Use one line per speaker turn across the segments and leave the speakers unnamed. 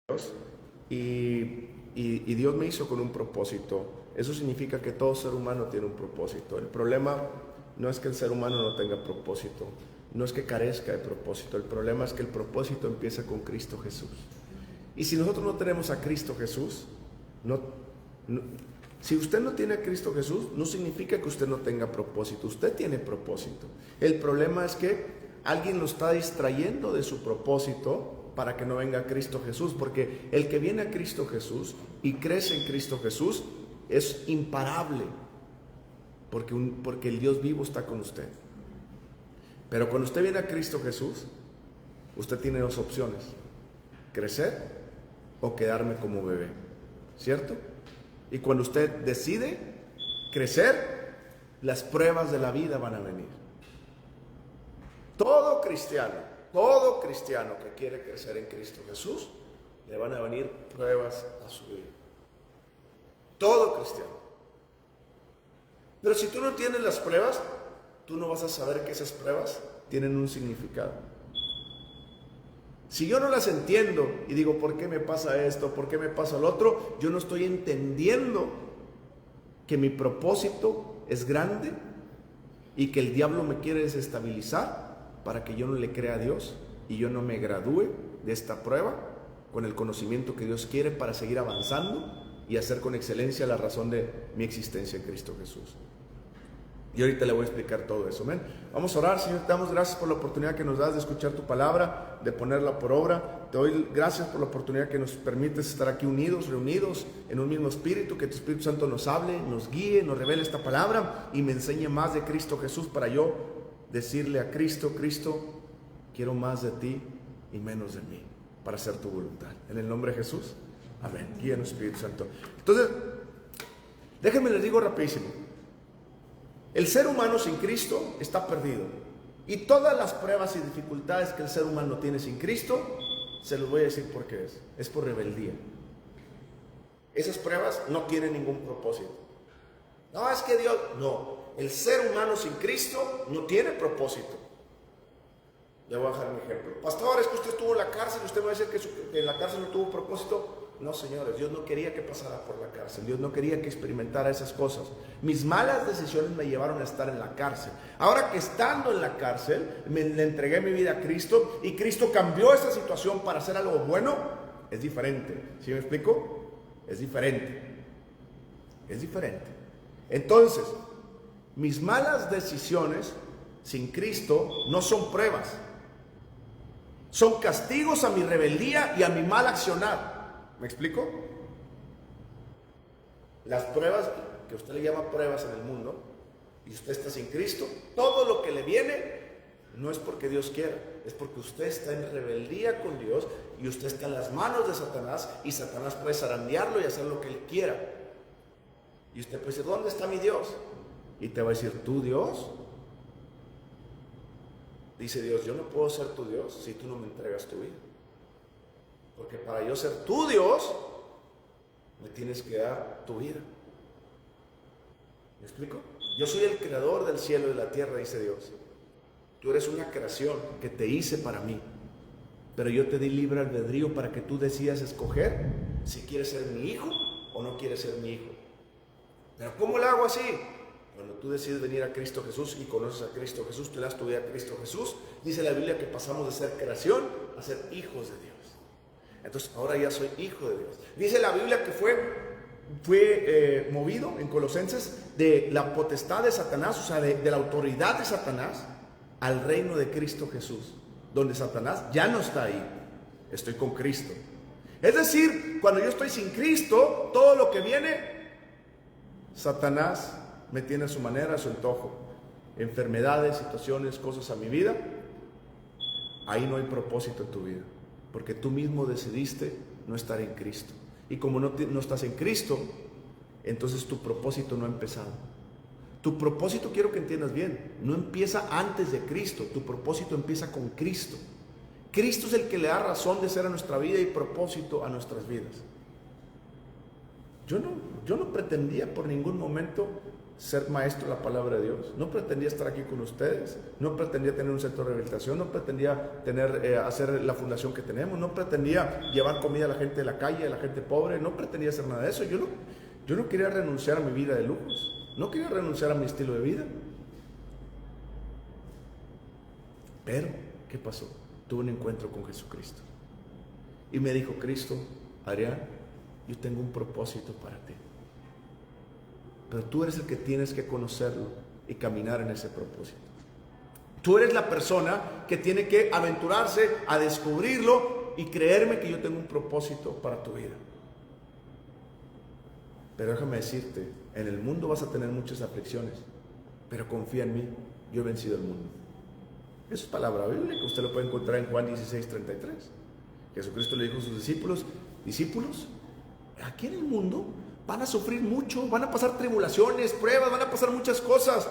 Dios y Dios me hizo con un propósito. Eso significa que todo ser humano tiene un propósito. El problema no es que el ser humano no tenga propósito, no es que carezca de propósito. El problema es que el propósito empieza con Cristo Jesús. Y si nosotros no tenemos a Cristo Jesús, si usted no tiene a Cristo Jesús, no significa que usted no tenga propósito. Usted tiene propósito. El problema es que alguien lo está distrayendo de su propósito para que no venga a Cristo Jesús, porque el que viene a Cristo Jesús y crece en Cristo Jesús es imparable, porque el Dios vivo está con usted. Pero cuando usted viene a Cristo Jesús, usted tiene dos opciones: crecer o quedarme como bebé, ¿cierto? Y cuando usted decide crecer, las pruebas de la vida van a venir. Todo cristiano que quiere crecer en Cristo Jesús, le van a venir pruebas a su vida. Todo cristiano. Pero si tú no tienes las pruebas, tú no vas a saber que esas pruebas tienen un significado. Si yo no las entiendo y digo, ¿por qué me pasa esto? ¿Por qué me pasa lo otro? Yo no estoy entendiendo que mi propósito es grande y que el diablo me quiere desestabilizar para que yo no le crea a Dios y yo no me gradúe de esta prueba con el conocimiento que Dios quiere para seguir avanzando y hacer con excelencia la razón de mi existencia en Cristo Jesús. Y ahorita le voy a explicar todo eso, amén. Vamos a orar. Señor, te damos gracias por la oportunidad que nos das de escuchar tu palabra, de ponerla por obra. Te doy gracias por la oportunidad que nos permites estar aquí unidos, reunidos en un mismo espíritu, que tu Espíritu Santo nos hable, nos guíe, nos revele esta palabra y me enseñe más de Cristo Jesús para yo decirle a Cristo: Cristo, quiero más de ti y menos de mí, para hacer tu voluntad. En el nombre de Jesús, amén. Guíanos, Espíritu Santo. Entonces, déjenme les digo rapidísimo. El ser humano sin Cristo está perdido. Y todas las pruebas y dificultades que el ser humano tiene sin Cristo, se los voy a decir por qué es. Es por rebeldía. Esas pruebas no tienen ningún propósito. No, es que Dios... No, el ser humano sin Cristo no tiene propósito. Le voy a dejar un ejemplo. Pastor, es que usted estuvo en la cárcel y usted me va a decir que en la cárcel no tuvo propósito. No, señores, Dios no quería que pasara por la cárcel. Dios no quería que experimentara esas cosas. Mis malas decisiones me llevaron a estar en la cárcel. Ahora que estando en la cárcel, le entregué mi vida a Cristo y Cristo cambió esa situación para hacer algo bueno, es diferente. ¿Sí me explico? Es diferente. Es diferente. Entonces, mis malas decisiones sin Cristo no son pruebas. Son castigos a mi rebeldía y a mi mal accionar. ¿Me explico? Las pruebas, que usted le llama pruebas en el mundo, y usted está sin Cristo, todo lo que le viene no es porque Dios quiera, es porque usted está en rebeldía con Dios y usted está en las manos de Satanás, y Satanás puede zarandearlo y hacer lo que él quiera. Y usted puede decir, ¿dónde está mi Dios? Y te va a decir, ¿tú Dios? Dice Dios, yo no puedo ser tu Dios si tú no me entregas tu vida. Porque para yo ser tu Dios, me tienes que dar tu vida. ¿Me explico? Yo soy el creador del cielo y de la tierra, dice Dios. Tú eres una creación que te hice para mí. Pero yo te di libre albedrío para que tú decidas escoger si quieres ser mi hijo o no quieres ser mi hijo. Pero ¿cómo lo hago así? Cuando tú decides venir a Cristo Jesús y conoces a Cristo Jesús, te das tu vida a Cristo Jesús. Dice la Biblia que pasamos de ser creación a ser hijos de Dios. Entonces ahora ya soy hijo de Dios. Dice la Biblia que fue movido en Colosenses de la potestad de Satanás, o sea, de la autoridad de Satanás, al reino de Cristo Jesús, donde Satanás ya no está ahí. Estoy con Cristo. Es decir, cuando yo estoy sin Cristo, todo lo que viene, Satanás me tiene a su manera, a su antojo. Enfermedades, situaciones, cosas a mi vida. Ahí no hay propósito en tu vida, porque tú mismo decidiste no estar en Cristo. Y como no estás en Cristo, entonces tu propósito no ha empezado. Tu propósito, quiero que entiendas bien, no empieza antes de Cristo. Tu propósito empieza con Cristo. Cristo es el que le da razón de ser a nuestra vida y propósito a nuestras vidas. Yo no pretendía por ningún momento ser maestro de la palabra de Dios, no pretendía estar aquí con ustedes, no pretendía tener un centro de rehabilitación, no pretendía hacer la fundación que tenemos, no pretendía llevar comida a la gente de la calle, a la gente pobre, no pretendía hacer nada de eso. Yo no quería renunciar a mi vida de lujos, no quería renunciar a mi estilo de vida. Pero, ¿qué pasó? Tuve un encuentro con Jesucristo y me dijo: Cristo, Adrián, yo tengo un propósito para ti, pero tú eres el que tienes que conocerlo y caminar en ese propósito. Tú eres la persona que tiene que aventurarse a descubrirlo y creerme que yo tengo un propósito para tu vida. Pero déjame decirte, en el mundo vas a tener muchas aflicciones, pero confía en mí, yo he vencido el mundo. Eso es palabra bíblica, usted lo puede encontrar en Juan 16:33. Jesucristo le dijo a sus discípulos, aquí en el mundo van a sufrir mucho, van a pasar tribulaciones, pruebas, van a pasar muchas cosas,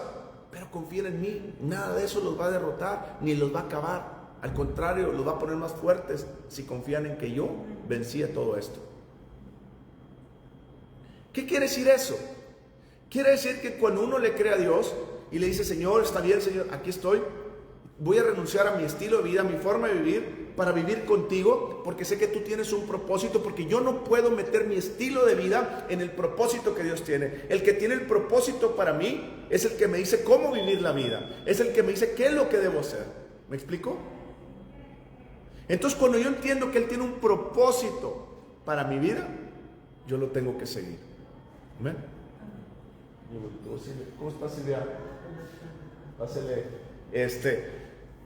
pero confíen en mí, nada de eso los va a derrotar, ni los va a acabar. Al contrario, los va a poner más fuertes si confían en que yo vencí todo esto. ¿Qué quiere decir eso? Quiere decir que cuando uno le cree a Dios y le dice: Señor, está bien, Señor, aquí estoy, voy a renunciar a mi estilo de vida, a mi forma de vivir, para vivir contigo, porque sé que tú tienes un propósito, porque yo no puedo meter mi estilo de vida en el propósito que Dios tiene. El que tiene el propósito para mí es el que me dice cómo vivir la vida, es el que me dice qué es lo que debo hacer. ¿Me explico? Entonces, cuando yo entiendo que Él tiene un propósito para mi vida, yo lo tengo que seguir. ¿Amén? ¿Cómo está Silvia? Pásele.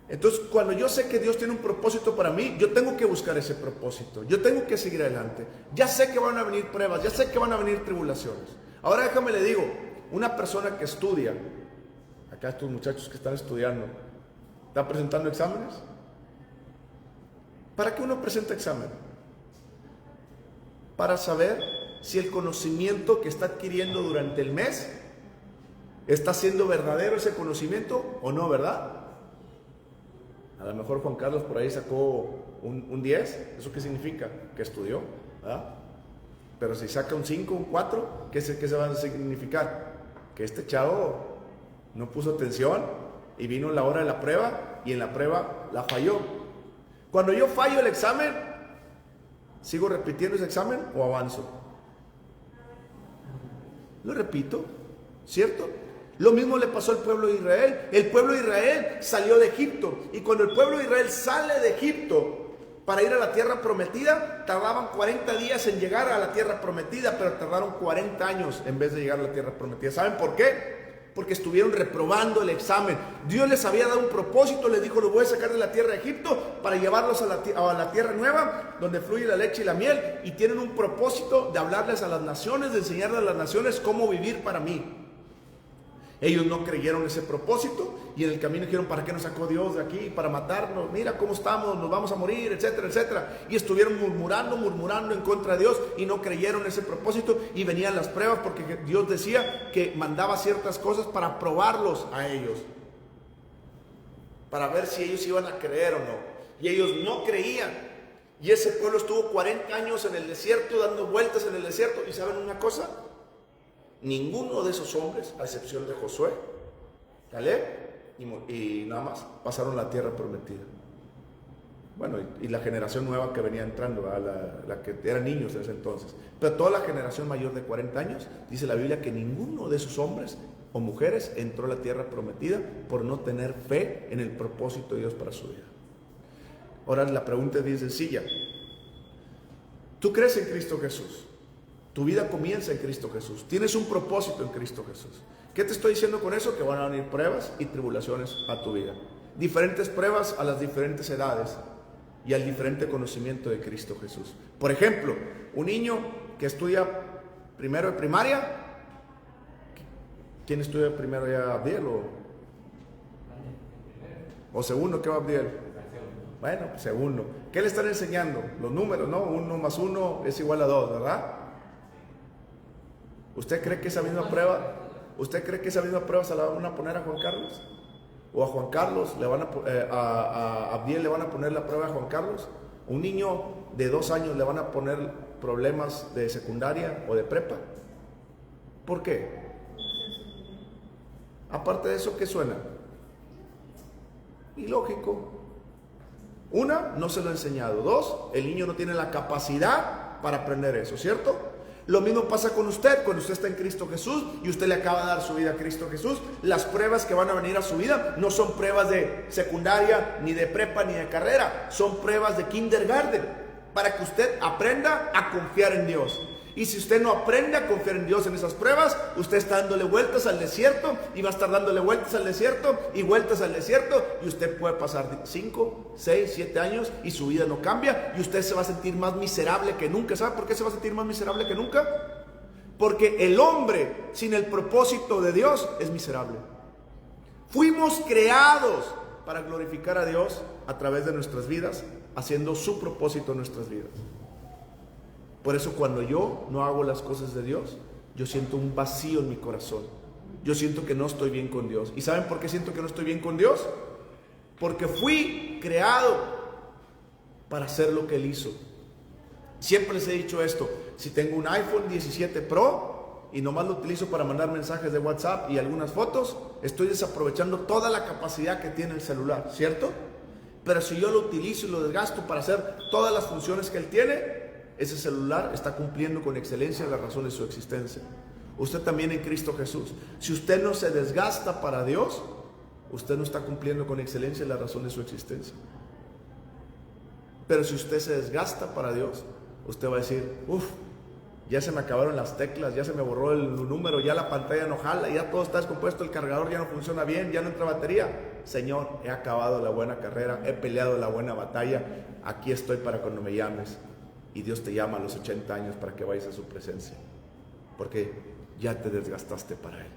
Entonces, cuando yo sé que Dios tiene un propósito para mí, yo tengo que buscar ese propósito, yo tengo que seguir adelante. Ya sé que van a venir pruebas, ya sé que van a venir tribulaciones. Ahora déjame le digo, una persona que estudia, acá estos muchachos que están estudiando, ¿están presentando exámenes? ¿Para qué uno presenta examen? Para saber si el conocimiento que está adquiriendo durante el mes está siendo verdadero ese conocimiento o no, ¿verdad? A lo mejor Juan Carlos por ahí sacó un 10, ¿eso qué significa? Que estudió, ¿verdad? Pero si saca un 5, un 4, ¿qué se va a significar? Que este chavo no puso atención y vino la hora de la prueba y en la prueba la falló. Cuando yo fallo el examen, ¿sigo repitiendo ese examen o avanzo? Lo repito, ¿cierto? Lo mismo le pasó al pueblo de Israel. El pueblo de Israel salió de Egipto. Y cuando el pueblo de Israel sale de Egipto para ir a la tierra prometida, tardaban 40 días en llegar a la tierra prometida, pero tardaron 40 años en vez de llegar a la tierra prometida. ¿Saben por qué? Porque estuvieron reprobando el examen. Dios les había dado un propósito, les dijo: los voy a sacar de la tierra de Egipto para llevarlos a la tierra nueva, donde fluye la leche y la miel. Y tienen un propósito de hablarles a las naciones, de enseñarles a las naciones cómo vivir para mí. Ellos no creyeron ese propósito y en el camino dijeron: ¿para qué nos sacó Dios de aquí? Para matarnos, mira cómo estamos, nos vamos a morir, etcétera, etcétera. Y estuvieron murmurando en contra de Dios y no creyeron ese propósito, y venían las pruebas porque Dios decía que mandaba ciertas cosas para probarlos a ellos, para ver si ellos iban a creer o no. Y ellos no creían. Y ese pueblo estuvo 40 años en el desierto, dando vueltas en el desierto. ¿Y saben una cosa? Ninguno de esos hombres, a excepción de Josué, Caleb y nada más, pasaron la tierra prometida. Bueno, y la generación nueva que venía entrando, la que eran niños en ese entonces. Pero toda la generación mayor de 40 años, dice la Biblia que ninguno de esos hombres o mujeres entró a la tierra prometida por no tener fe en el propósito de Dios para su vida. Ahora la pregunta es bien sencilla. ¿Tú crees en Cristo Jesús? Tu vida comienza en Cristo Jesús. Tienes un propósito en Cristo Jesús. ¿Qué te estoy diciendo con eso? Que van a venir pruebas y tribulaciones a tu vida. Diferentes pruebas a las diferentes edades y al diferente conocimiento de Cristo Jesús. Por ejemplo, un niño que estudia primero de primaria. ¿Quién estudia primero ya? ¿Abdiel o segundo? ¿Qué va Abdiel? Bueno, pues segundo. ¿Qué le están enseñando? Los números, ¿no? 1 más 1 es igual a 2, ¿verdad? ¿Usted cree que esa misma prueba se la van a poner a Juan Carlos? ¿O a Juan Carlos a Abdiel le van a poner la prueba a Juan Carlos? ¿Un niño de 2 años le van a poner problemas de secundaria o de prepa? ¿Por qué? Aparte de eso, ¿qué suena? Ilógico. Una, no se lo he enseñado. Dos, el niño no tiene la capacidad para aprender eso, ¿cierto? Lo mismo pasa con usted, cuando usted está en Cristo Jesús y usted le acaba de dar su vida a Cristo Jesús. Las pruebas que van a venir a su vida no son pruebas de secundaria, ni de prepa, ni de carrera. Son pruebas de kindergarten, para que usted aprenda a confiar en Dios. Y si usted no aprende a confiar en Dios en esas pruebas, usted está dándole vueltas al desierto y va a estar dándole vueltas al desierto y vueltas al desierto, y usted puede pasar 5, 6, 7 años y su vida no cambia y usted se va a sentir más miserable que nunca. ¿Sabe por qué se va a sentir más miserable que nunca? Porque el hombre sin el propósito de Dios es miserable. Fuimos creados para glorificar a Dios a través de nuestras vidas, haciendo su propósito en nuestras vidas. Por eso cuando yo no hago las cosas de Dios, yo siento un vacío en mi corazón. Yo siento que no estoy bien con Dios. ¿Y saben por qué siento que no estoy bien con Dios? Porque fui creado para hacer lo que Él hizo. Siempre les he dicho esto: si tengo un iPhone 17 Pro y nomás lo utilizo para mandar mensajes de WhatsApp y algunas fotos, estoy desaprovechando toda la capacidad que tiene el celular, ¿cierto? Pero si yo lo utilizo y lo desgasto para hacer todas las funciones que Él tiene, ese celular está cumpliendo con excelencia la razón de su existencia. Usted también en Cristo Jesús. Si usted no se desgasta para Dios, usted no está cumpliendo con excelencia la razón de su existencia. Pero si usted se desgasta para Dios, usted va a decir: ya se me acabaron las teclas, ya se me borró el número, ya la pantalla no jala, ya todo está descompuesto, el cargador ya no funciona bien, ya no entra batería. Señor, he acabado la buena carrera, he peleado la buena batalla, aquí estoy para cuando me llames. Y Dios te llama a los 80 años para que vayas a su presencia, porque ya te desgastaste para Él.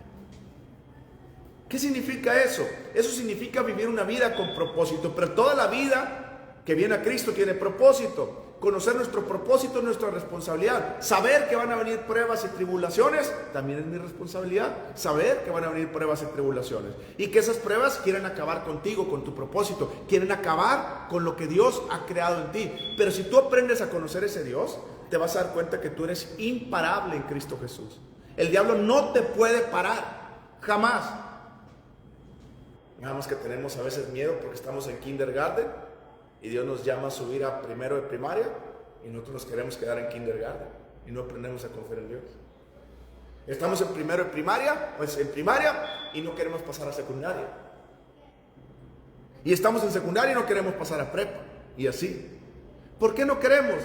¿Qué significa eso? Eso significa vivir una vida con propósito. Pero toda la vida que viene a Cristo tiene propósito. Conocer nuestro propósito es nuestra responsabilidad. Saber que van a venir pruebas y tribulaciones también es mi responsabilidad. Saber que van a venir pruebas y tribulaciones, y que esas pruebas quieren acabar contigo, con tu propósito. Quieren acabar con lo que Dios ha creado en ti. Pero si tú aprendes a conocer ese Dios, te vas a dar cuenta que tú eres imparable en Cristo Jesús. El diablo no te puede parar, jamás. Nada más que tenemos a veces miedo porque estamos en kindergarten y Dios nos llama a subir a primero de primaria y nosotros nos queremos quedar en kindergarten y no aprendemos a confiar en Dios. Estamos en primero de primaria, pues en primaria, y no queremos pasar a secundaria. Y estamos en secundaria y no queremos pasar a prepa, y así. ¿Por qué no queremos?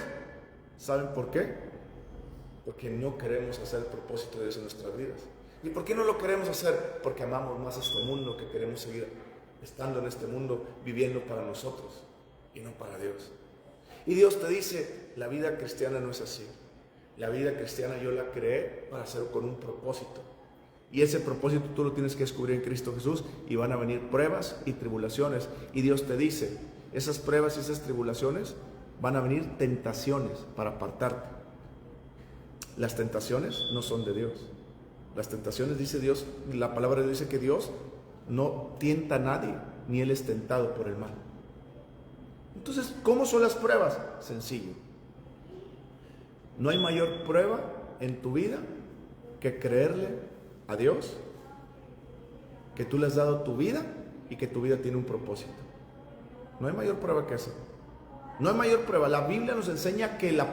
¿Saben por qué? Porque no queremos hacer el propósito de Dios en nuestras vidas. ¿Y por qué no lo queremos hacer? Porque amamos más este mundo, que queremos seguir estando en este mundo, viviendo para nosotros y no para Dios. Y Dios te dice: la vida cristiana no es así. La vida cristiana yo la creé para hacer con un propósito. Y ese propósito tú lo tienes que descubrir en Cristo Jesús, y van a venir pruebas y tribulaciones. Y Dios te dice: esas pruebas y esas tribulaciones van a venir tentaciones para apartarte. Las tentaciones no son de Dios. Las tentaciones, dice Dios, la palabra de Dios dice que Dios no tienta a nadie, ni Él es tentado por el mal. Entonces, ¿cómo son las pruebas? Sencillo. No hay mayor prueba en tu vida que creerle a Dios, que tú le has dado tu vida y que tu vida tiene un propósito. No hay mayor prueba que eso. No hay mayor prueba. La Biblia nos enseña que la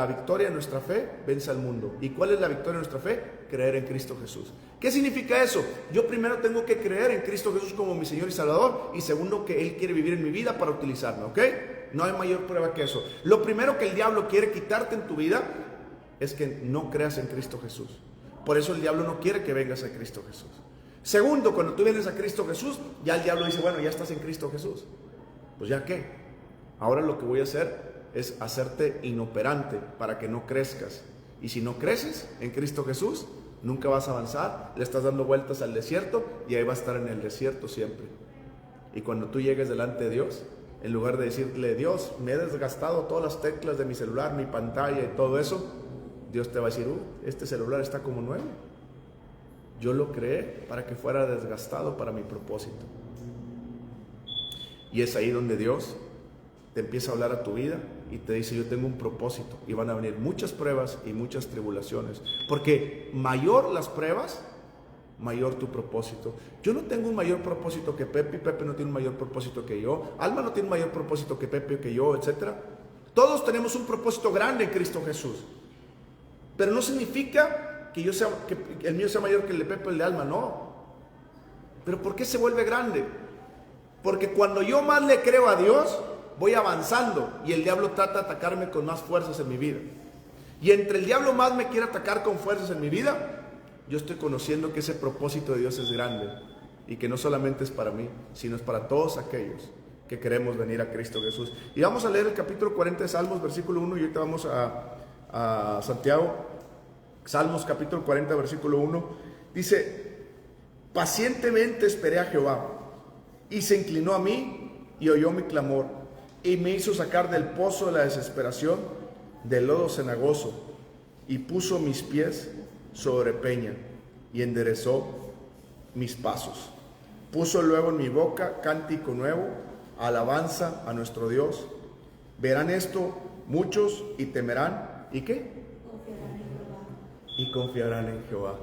victoria de nuestra fe vence al mundo. ¿Y cuál es la victoria de nuestra fe? Creer en Cristo Jesús. ¿Qué significa eso? Yo primero tengo que creer en Cristo Jesús como mi Señor y Salvador, y segundo, que Él quiere vivir en mi vida para utilizarme, ¿ok? No hay mayor prueba que eso. Lo primero que el diablo quiere quitarte en tu vida es que no creas en Cristo Jesús. Por eso el diablo no quiere que vengas a Cristo Jesús. Segundo, cuando tú vienes a Cristo Jesús, ya el diablo dice: bueno, ya estás en Cristo Jesús. Pues ya qué, ahora lo que voy a hacer es hacerte inoperante para que no crezcas. Y si no creces en Cristo Jesús, nunca vas a avanzar. Le estás dando vueltas al desierto y ahí va a estar en el desierto siempre. Y cuando tú llegues delante de Dios, en lugar de decirle: Dios, me he desgastado todas las teclas de mi celular, mi pantalla y todo eso, Dios te va a decir: este celular está como nuevo. Yo lo creé para que fuera desgastado para mi propósito. Y es ahí donde Dios te empieza a hablar a tu vida y te dice: yo tengo un propósito, y van a venir muchas pruebas y muchas tribulaciones. Porque mayor las pruebas, mayor tu propósito. Yo no tengo un mayor propósito que Pepe, y Pepe no tiene un mayor propósito que yo, Alma no tiene un mayor propósito que Pepe o que yo, etc. Todos tenemos un propósito grande en Cristo Jesús. Pero no significa que el mío sea mayor que el de Pepe o el de Alma, no. ¿Pero por qué se vuelve grande? Porque cuando yo más le creo a Dios, voy avanzando y el diablo trata de atacarme con más fuerzas en mi vida. Y entre el diablo más me quiere atacar con fuerzas en mi vida, yo estoy conociendo que ese propósito de Dios es grande y que no solamente es para mí, sino es para todos aquellos que queremos venir a Cristo Jesús. Y vamos a leer el capítulo 40 de Salmos, versículo 1, y ahorita vamos a Santiago. Salmos capítulo 40, versículo 1, dice: pacientemente esperé a Jehová, y se inclinó a mí, y oyó mi clamor, y me hizo sacar del pozo de la desesperación, del lodo cenagoso, y puso mis pies sobre peña, y enderezó mis pasos. Puso luego en mi boca cántico nuevo, alabanza a nuestro Dios. Verán esto muchos y temerán, ¿y qué? Y confiarán en Jehová.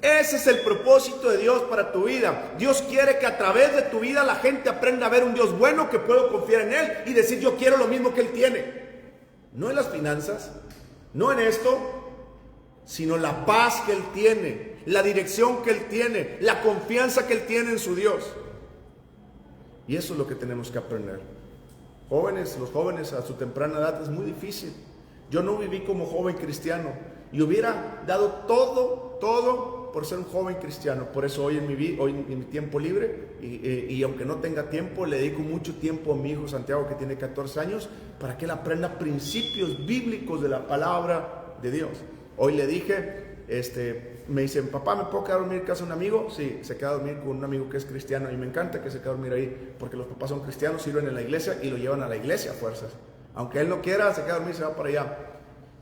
Ese es el propósito de Dios para tu vida. Dios quiere que a través de tu vida la gente aprenda a ver un Dios bueno, que puedo confiar en Él y decir: yo quiero lo mismo que Él tiene. No en las finanzas, no en esto, sino la paz que Él tiene, la dirección que Él tiene, la confianza que Él tiene en su Dios. Y eso es lo que tenemos que aprender. Los jóvenes a su temprana edad es muy difícil. Yo no viví como joven cristiano y hubiera dado todo por ser un joven cristiano. Por eso hoy en mi tiempo libre, y aunque no tenga tiempo, le dedico mucho tiempo a mi hijo Santiago, que tiene 14 años, para que él aprenda principios bíblicos de la palabra de Dios. Hoy le dije, me dicen: papá, ¿me puedo quedar a dormir en casa de un amigo? Sí, se queda a dormir con un amigo que es cristiano, y me encanta que se quede a dormir ahí, porque los papás son cristianos, sirven en la iglesia y lo llevan a la iglesia a fuerzas. Aunque él no quiera, se queda a dormir, se va para allá.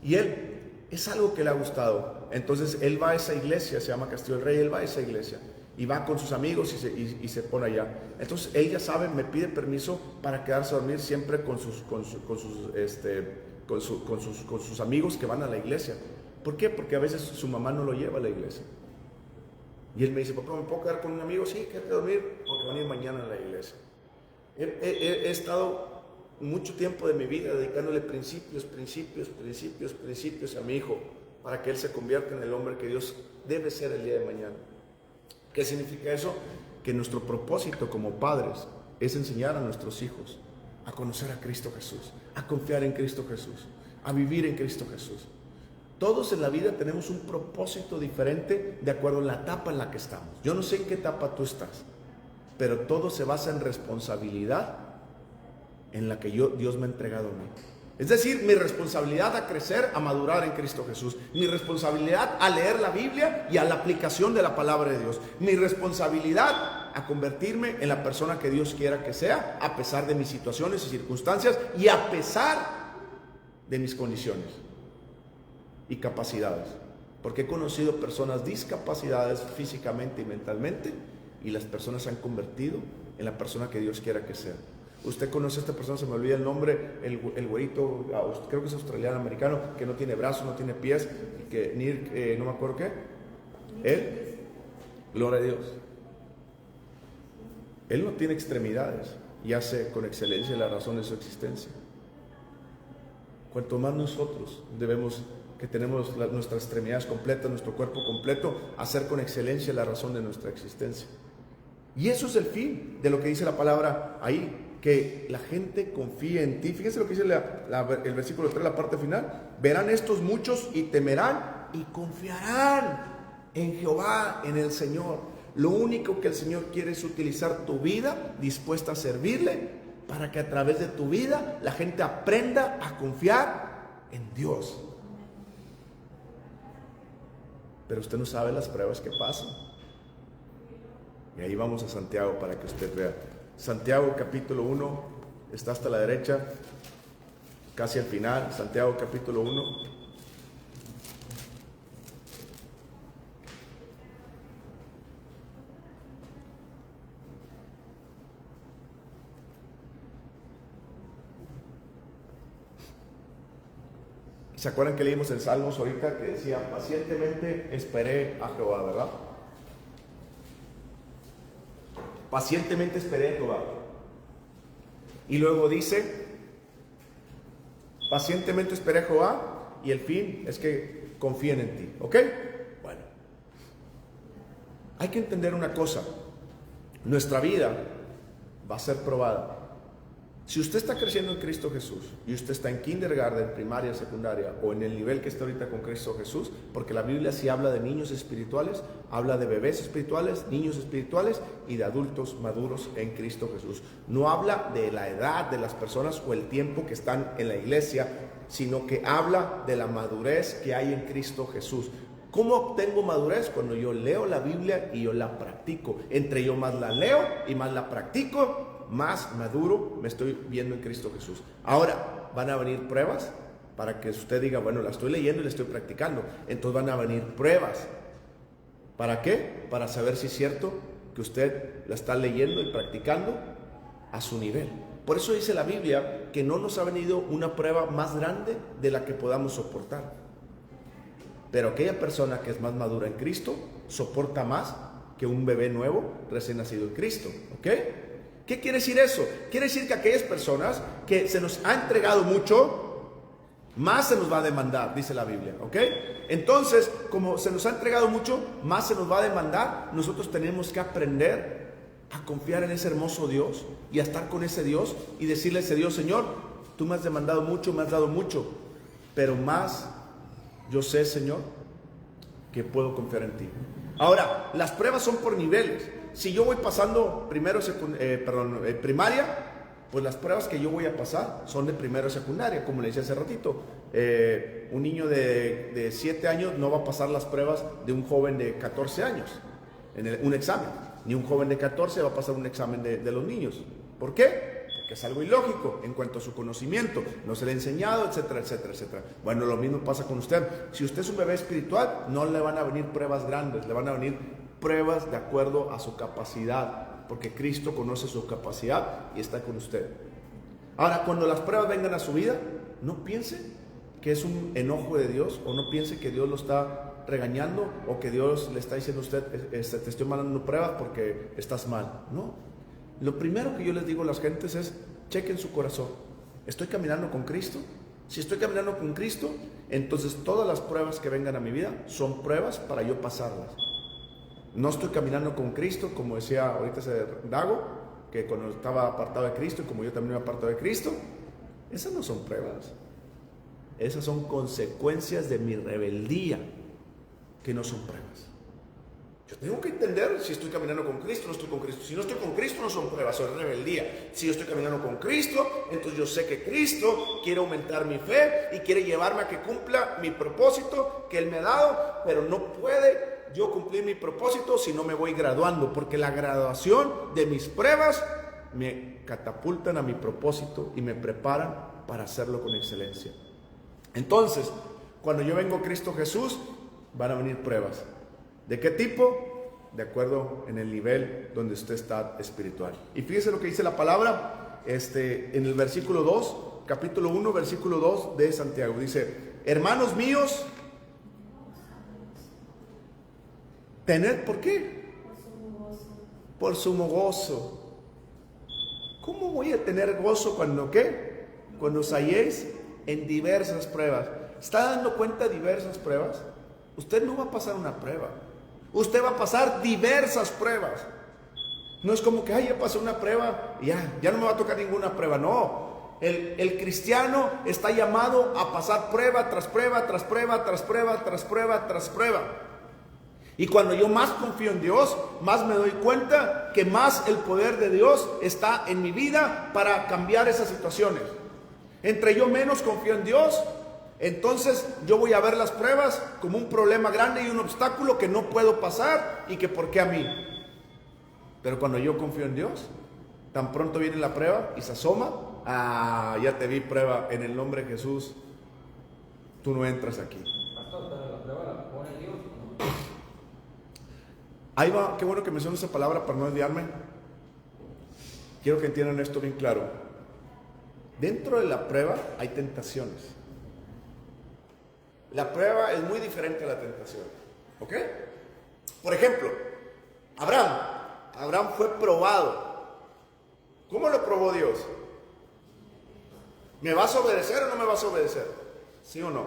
Y él, es algo que le ha gustado. Entonces él va a esa iglesia, se llama Castillo del Rey, él va a esa iglesia y va con sus amigos y se pone allá. Entonces él, ya sabe, me pide permiso para quedarse a dormir siempre con sus amigos que van a la iglesia. ¿Por qué? Porque a veces su mamá no lo lleva a la iglesia. Y él me dice: papá, ¿me puedo quedar con un amigo? Sí, quédate a dormir, porque van a ir mañana a la iglesia. He estado mucho tiempo de mi vida dedicándole principios a mi hijo, para que él se convierta en el hombre que Dios debe ser el día de mañana. ¿Qué significa eso? Que nuestro propósito como padres es enseñar a nuestros hijos a conocer a Cristo Jesús, a confiar en Cristo Jesús, a vivir en Cristo Jesús. Todos en la vida tenemos un propósito diferente de acuerdo a la etapa en la que estamos. Yo no sé en qué etapa tú estás, pero todo se basa en responsabilidad en la que Dios me ha entregado a mí. Es decir, mi responsabilidad a crecer, a madurar en Cristo Jesús. Mi responsabilidad a leer la Biblia y a la aplicación de la palabra de Dios. Mi responsabilidad a convertirme en la persona que Dios quiera que sea, a pesar de mis situaciones y circunstancias y a pesar de mis condiciones y capacidades. Porque he conocido personas discapacitadas físicamente y mentalmente, y las personas se han convertido en la persona que Dios quiera que sea. Usted conoce a esta persona, se me olvida el nombre, el güerito, creo que es australiano, americano, que no tiene brazos, no tiene pies, que no me acuerdo qué. Él, gloria a Dios, él no tiene extremidades y hace con excelencia la razón de su existencia. Cuanto más nosotros que tenemos nuestras extremidades completas, nuestro cuerpo completo, hacer con excelencia la razón de nuestra existencia. Y eso es el fin de lo que dice la palabra ahí, que la gente confíe en ti. Fíjense lo que dice el versículo 3, la parte final: verán estos muchos y temerán y confiarán en Jehová, en el Señor. Lo único que el Señor quiere es utilizar tu vida dispuesta a servirle, para que a través de tu vida la gente aprenda a confiar en Dios. Pero usted no sabe las pruebas que pasan. Y ahí vamos a Santiago para que usted vea. Santiago capítulo 1, está hasta la derecha, casi al final. Santiago capítulo 1. ¿Se acuerdan que leímos en Salmos ahorita que decía: pacientemente esperé a Jehová, ¿verdad? pacientemente esperé a Jehová. Y luego dice, pacientemente esperé a Jehová y el fin es que confíen en ti. ¿Ok? Bueno, hay que entender una cosa. Nuestra vida va a ser probada. Si usted está creciendo en Cristo Jesús y usted está en kindergarten, primaria, secundaria o en el nivel que está ahorita con Cristo Jesús, porque la Biblia sí habla de niños espirituales, habla de bebés espirituales, niños espirituales y de adultos maduros en Cristo Jesús. No habla de la edad de las personas o el tiempo que están en la iglesia, sino que habla de la madurez que hay en Cristo Jesús. ¿Cómo obtengo madurez? Cuando yo leo la Biblia y yo la practico. Entre yo más la leo y más la practico, más maduro me estoy viendo en Cristo Jesús. Ahora, van a venir pruebas para que usted diga, bueno, la estoy leyendo y la estoy practicando. Entonces van a venir pruebas. ¿Para qué? Para saber si es cierto que usted la está leyendo y practicando a su nivel. Por eso dice la Biblia que no nos ha venido una prueba más grande de la que podamos soportar. Pero aquella persona que es más madura en Cristo soporta más que un bebé nuevo recién nacido en Cristo. ¿Ok? ¿Qué quiere decir eso? Quiere decir que aquellas personas que se nos ha entregado mucho, más se nos va a demandar, dice la Biblia, ¿ok? Entonces, como se nos ha entregado mucho, más se nos va a demandar. Nosotros tenemos que aprender a confiar en ese hermoso Dios y a estar con ese Dios y decirle a ese Dios, Señor, tú me has demandado mucho, me has dado mucho, pero más yo sé, Señor, que puedo confiar en ti. Ahora, las pruebas son por niveles. Si yo voy pasando primaria, pues las pruebas que yo voy a pasar son de primero y secundaria, como le decía hace ratito. Un niño de 7 años no va a pasar las pruebas de un joven de 14 años, un examen. Ni un joven de 14 va a pasar un examen de los niños. ¿Por qué? Porque es algo ilógico en cuanto a su conocimiento, no se le ha enseñado, etcétera, etcétera, etcétera. Bueno, lo mismo pasa con usted. Si usted es un bebé espiritual, no le van a venir pruebas grandes, le van a venir pruebas de acuerdo a su capacidad, porque Cristo conoce su capacidad y está con usted. Ahora, cuando las pruebas vengan a su vida, no piense que es un enojo de Dios, o no piense que Dios lo está regañando, o que Dios le está diciendo a usted, te estoy mandando pruebas porque estás mal. No. Lo primero que yo les digo a las gentes es, chequen su corazón. ¿Estoy caminando con Cristo? Si estoy caminando con Cristo, entonces todas las pruebas que vengan a mi vida son pruebas para yo pasarlas. No estoy caminando con Cristo, como decía ahorita ese Dago, que cuando estaba apartado de Cristo, y como yo también me apartado de Cristo, esas no son pruebas. Esas son consecuencias de mi rebeldía, que no son pruebas. Yo tengo que entender si estoy caminando con Cristo o no estoy con Cristo. Si no estoy con Cristo, no son pruebas, son rebeldía. Si yo estoy caminando con Cristo, entonces yo sé que Cristo quiere aumentar mi fe y quiere llevarme a que cumpla mi propósito que Él me ha dado, pero no puede yo cumplir mi propósito si no me voy graduando, porque la graduación de mis pruebas me catapultan a mi propósito y me preparan para hacerlo con excelencia. Entonces, cuando yo vengo a Cristo Jesús, van a venir pruebas. ¿De qué tipo? De acuerdo en el nivel donde usted está espiritual. Y fíjese lo que dice la palabra en el versículo 2, capítulo 1, versículo 2 de Santiago. Dice, hermanos míos, tened, ¿por qué? Por sumo gozo. ¿Cómo voy a tener gozo cuando qué? Cuando os halléis en diversas pruebas. ¿Está dando cuenta de diversas pruebas? Usted no va a pasar una prueba. Usted va a pasar diversas pruebas. No es como que, ay, ya pasé una prueba y ya no me va a tocar ninguna prueba. No, el cristiano está llamado a pasar prueba tras prueba, tras prueba, tras prueba, tras prueba, tras prueba. Y cuando yo más confío en Dios, más me doy cuenta que más el poder de Dios está en mi vida para cambiar esas situaciones. Entre yo menos confío en Dios, entonces yo voy a ver las pruebas como un problema grande y un obstáculo que no puedo pasar y que por qué a mí. Pero cuando yo confío en Dios, tan pronto viene la prueba y se asoma, ya te vi prueba, en el nombre de Jesús, tú no entras aquí.
Pastor, pero la prueba la pone Dios, ¿no?
Ahí va, qué bueno que menciono esa palabra para no desviarme. Quiero que entiendan esto bien claro. Dentro de la prueba hay tentaciones. La prueba es muy diferente a la tentación. ¿Ok? Por ejemplo, Abraham Abraham fue probado. ¿Cómo lo probó Dios? ¿Me vas a obedecer o no me vas a obedecer? ¿Sí o no?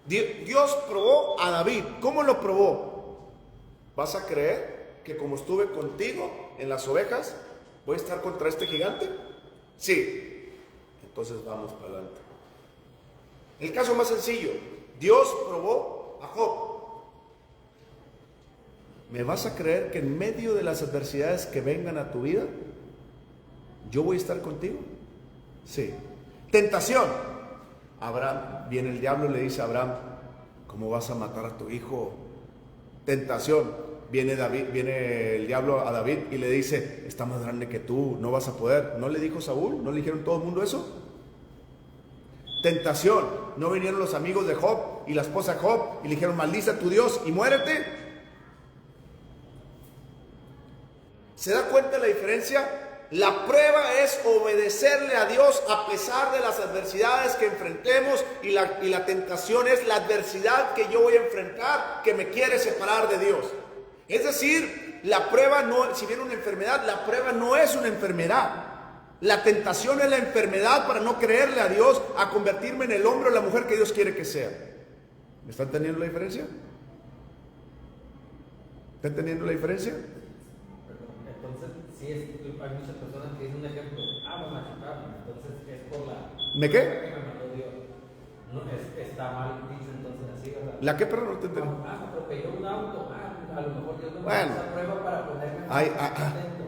Dios probó a David. ¿Cómo lo probó? ¿Vas a creer que como estuve contigo en las ovejas, voy a estar contra este gigante? Sí. Entonces vamos para adelante. El caso más sencillo. Dios probó a Job. ¿Me vas a creer que en medio de las adversidades que vengan a tu vida, yo voy a estar contigo? Sí. Tentación. Abraham, viene el diablo y le dice a Abraham, ¿cómo vas a matar a tu hijo? Tentación. Viene el diablo a David y le dice, está más grande que tú, no vas a poder. ¿No le dijo Saúl? ¿No le dijeron todo el mundo eso? Tentación. ¿No vinieron los amigos de Job y la esposa de Job y le dijeron, maldice a tu Dios y muérete? ¿Se da cuenta la diferencia? La prueba es obedecerle a Dios a pesar de las adversidades que enfrentemos, y la tentación es la adversidad que yo voy a enfrentar que me quiere separar de Dios. Es decir, la prueba no, si viene una enfermedad, la prueba no es una enfermedad. La tentación es la enfermedad para no creerle a Dios, a convertirme en el hombre o la mujer que Dios quiere que sea. ¿Me están entendiendo la diferencia? ¿Están entendiendo la diferencia?
Entonces, sí, hay muchas personas que dicen un ejemplo, me machucaron, entonces es por la...
¿Me qué?
Que me mandó Dios. No, está mal dicho entonces así, ¿verdad?
¿La qué, perro? No te entendí.
Me atropelló un auto, a lo mejor Dios me mandó
Bueno,
esa prueba para ponerme...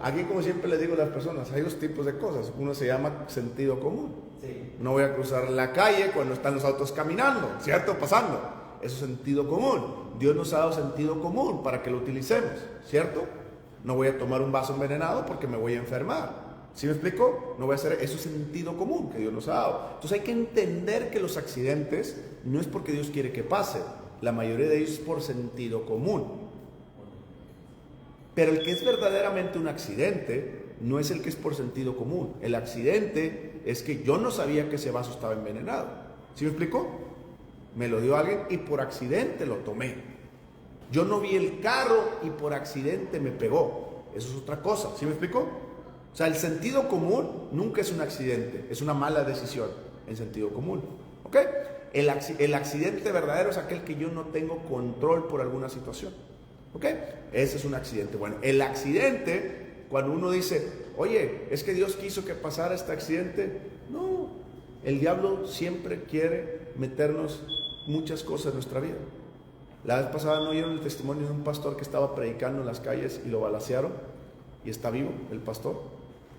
aquí, como siempre les digo a las personas, hay dos tipos de cosas. Uno se llama sentido común.
Sí.
No voy a cruzar la calle cuando están los autos caminando, ¿cierto? Pasando. Eso es sentido común. Dios nos ha dado sentido común para que lo utilicemos, ¿cierto? No voy a tomar un vaso envenenado porque me voy a enfermar. ¿Sí me explico? No voy a hacer eso. Es sentido común que Dios nos ha dado. Entonces hay que entender que los accidentes no es porque Dios quiere que pase. La mayoría de ellos es por sentido común. Pero el que es verdaderamente un accidente no es el que es por sentido común. El accidente es que yo no sabía que ese vaso estaba envenenado. ¿Sí me explico? Me lo dio alguien y por accidente lo tomé. Yo no vi el carro y por accidente me pegó. Eso es otra cosa. ¿Sí me explico? O sea, el sentido común nunca es un accidente. Es una mala decisión en sentido común. ¿Ok? El accidente verdadero es aquel que yo no tengo control por alguna situación. ¿Ok? Ese es un accidente. Bueno, el accidente, cuando uno dice, oye, es que Dios quiso que pasara este accidente. No, el diablo siempre quiere meternos muchas cosas en nuestra vida. La vez pasada no oyeron el testimonio de un pastor que estaba predicando en las calles y lo balacearon y está vivo el pastor.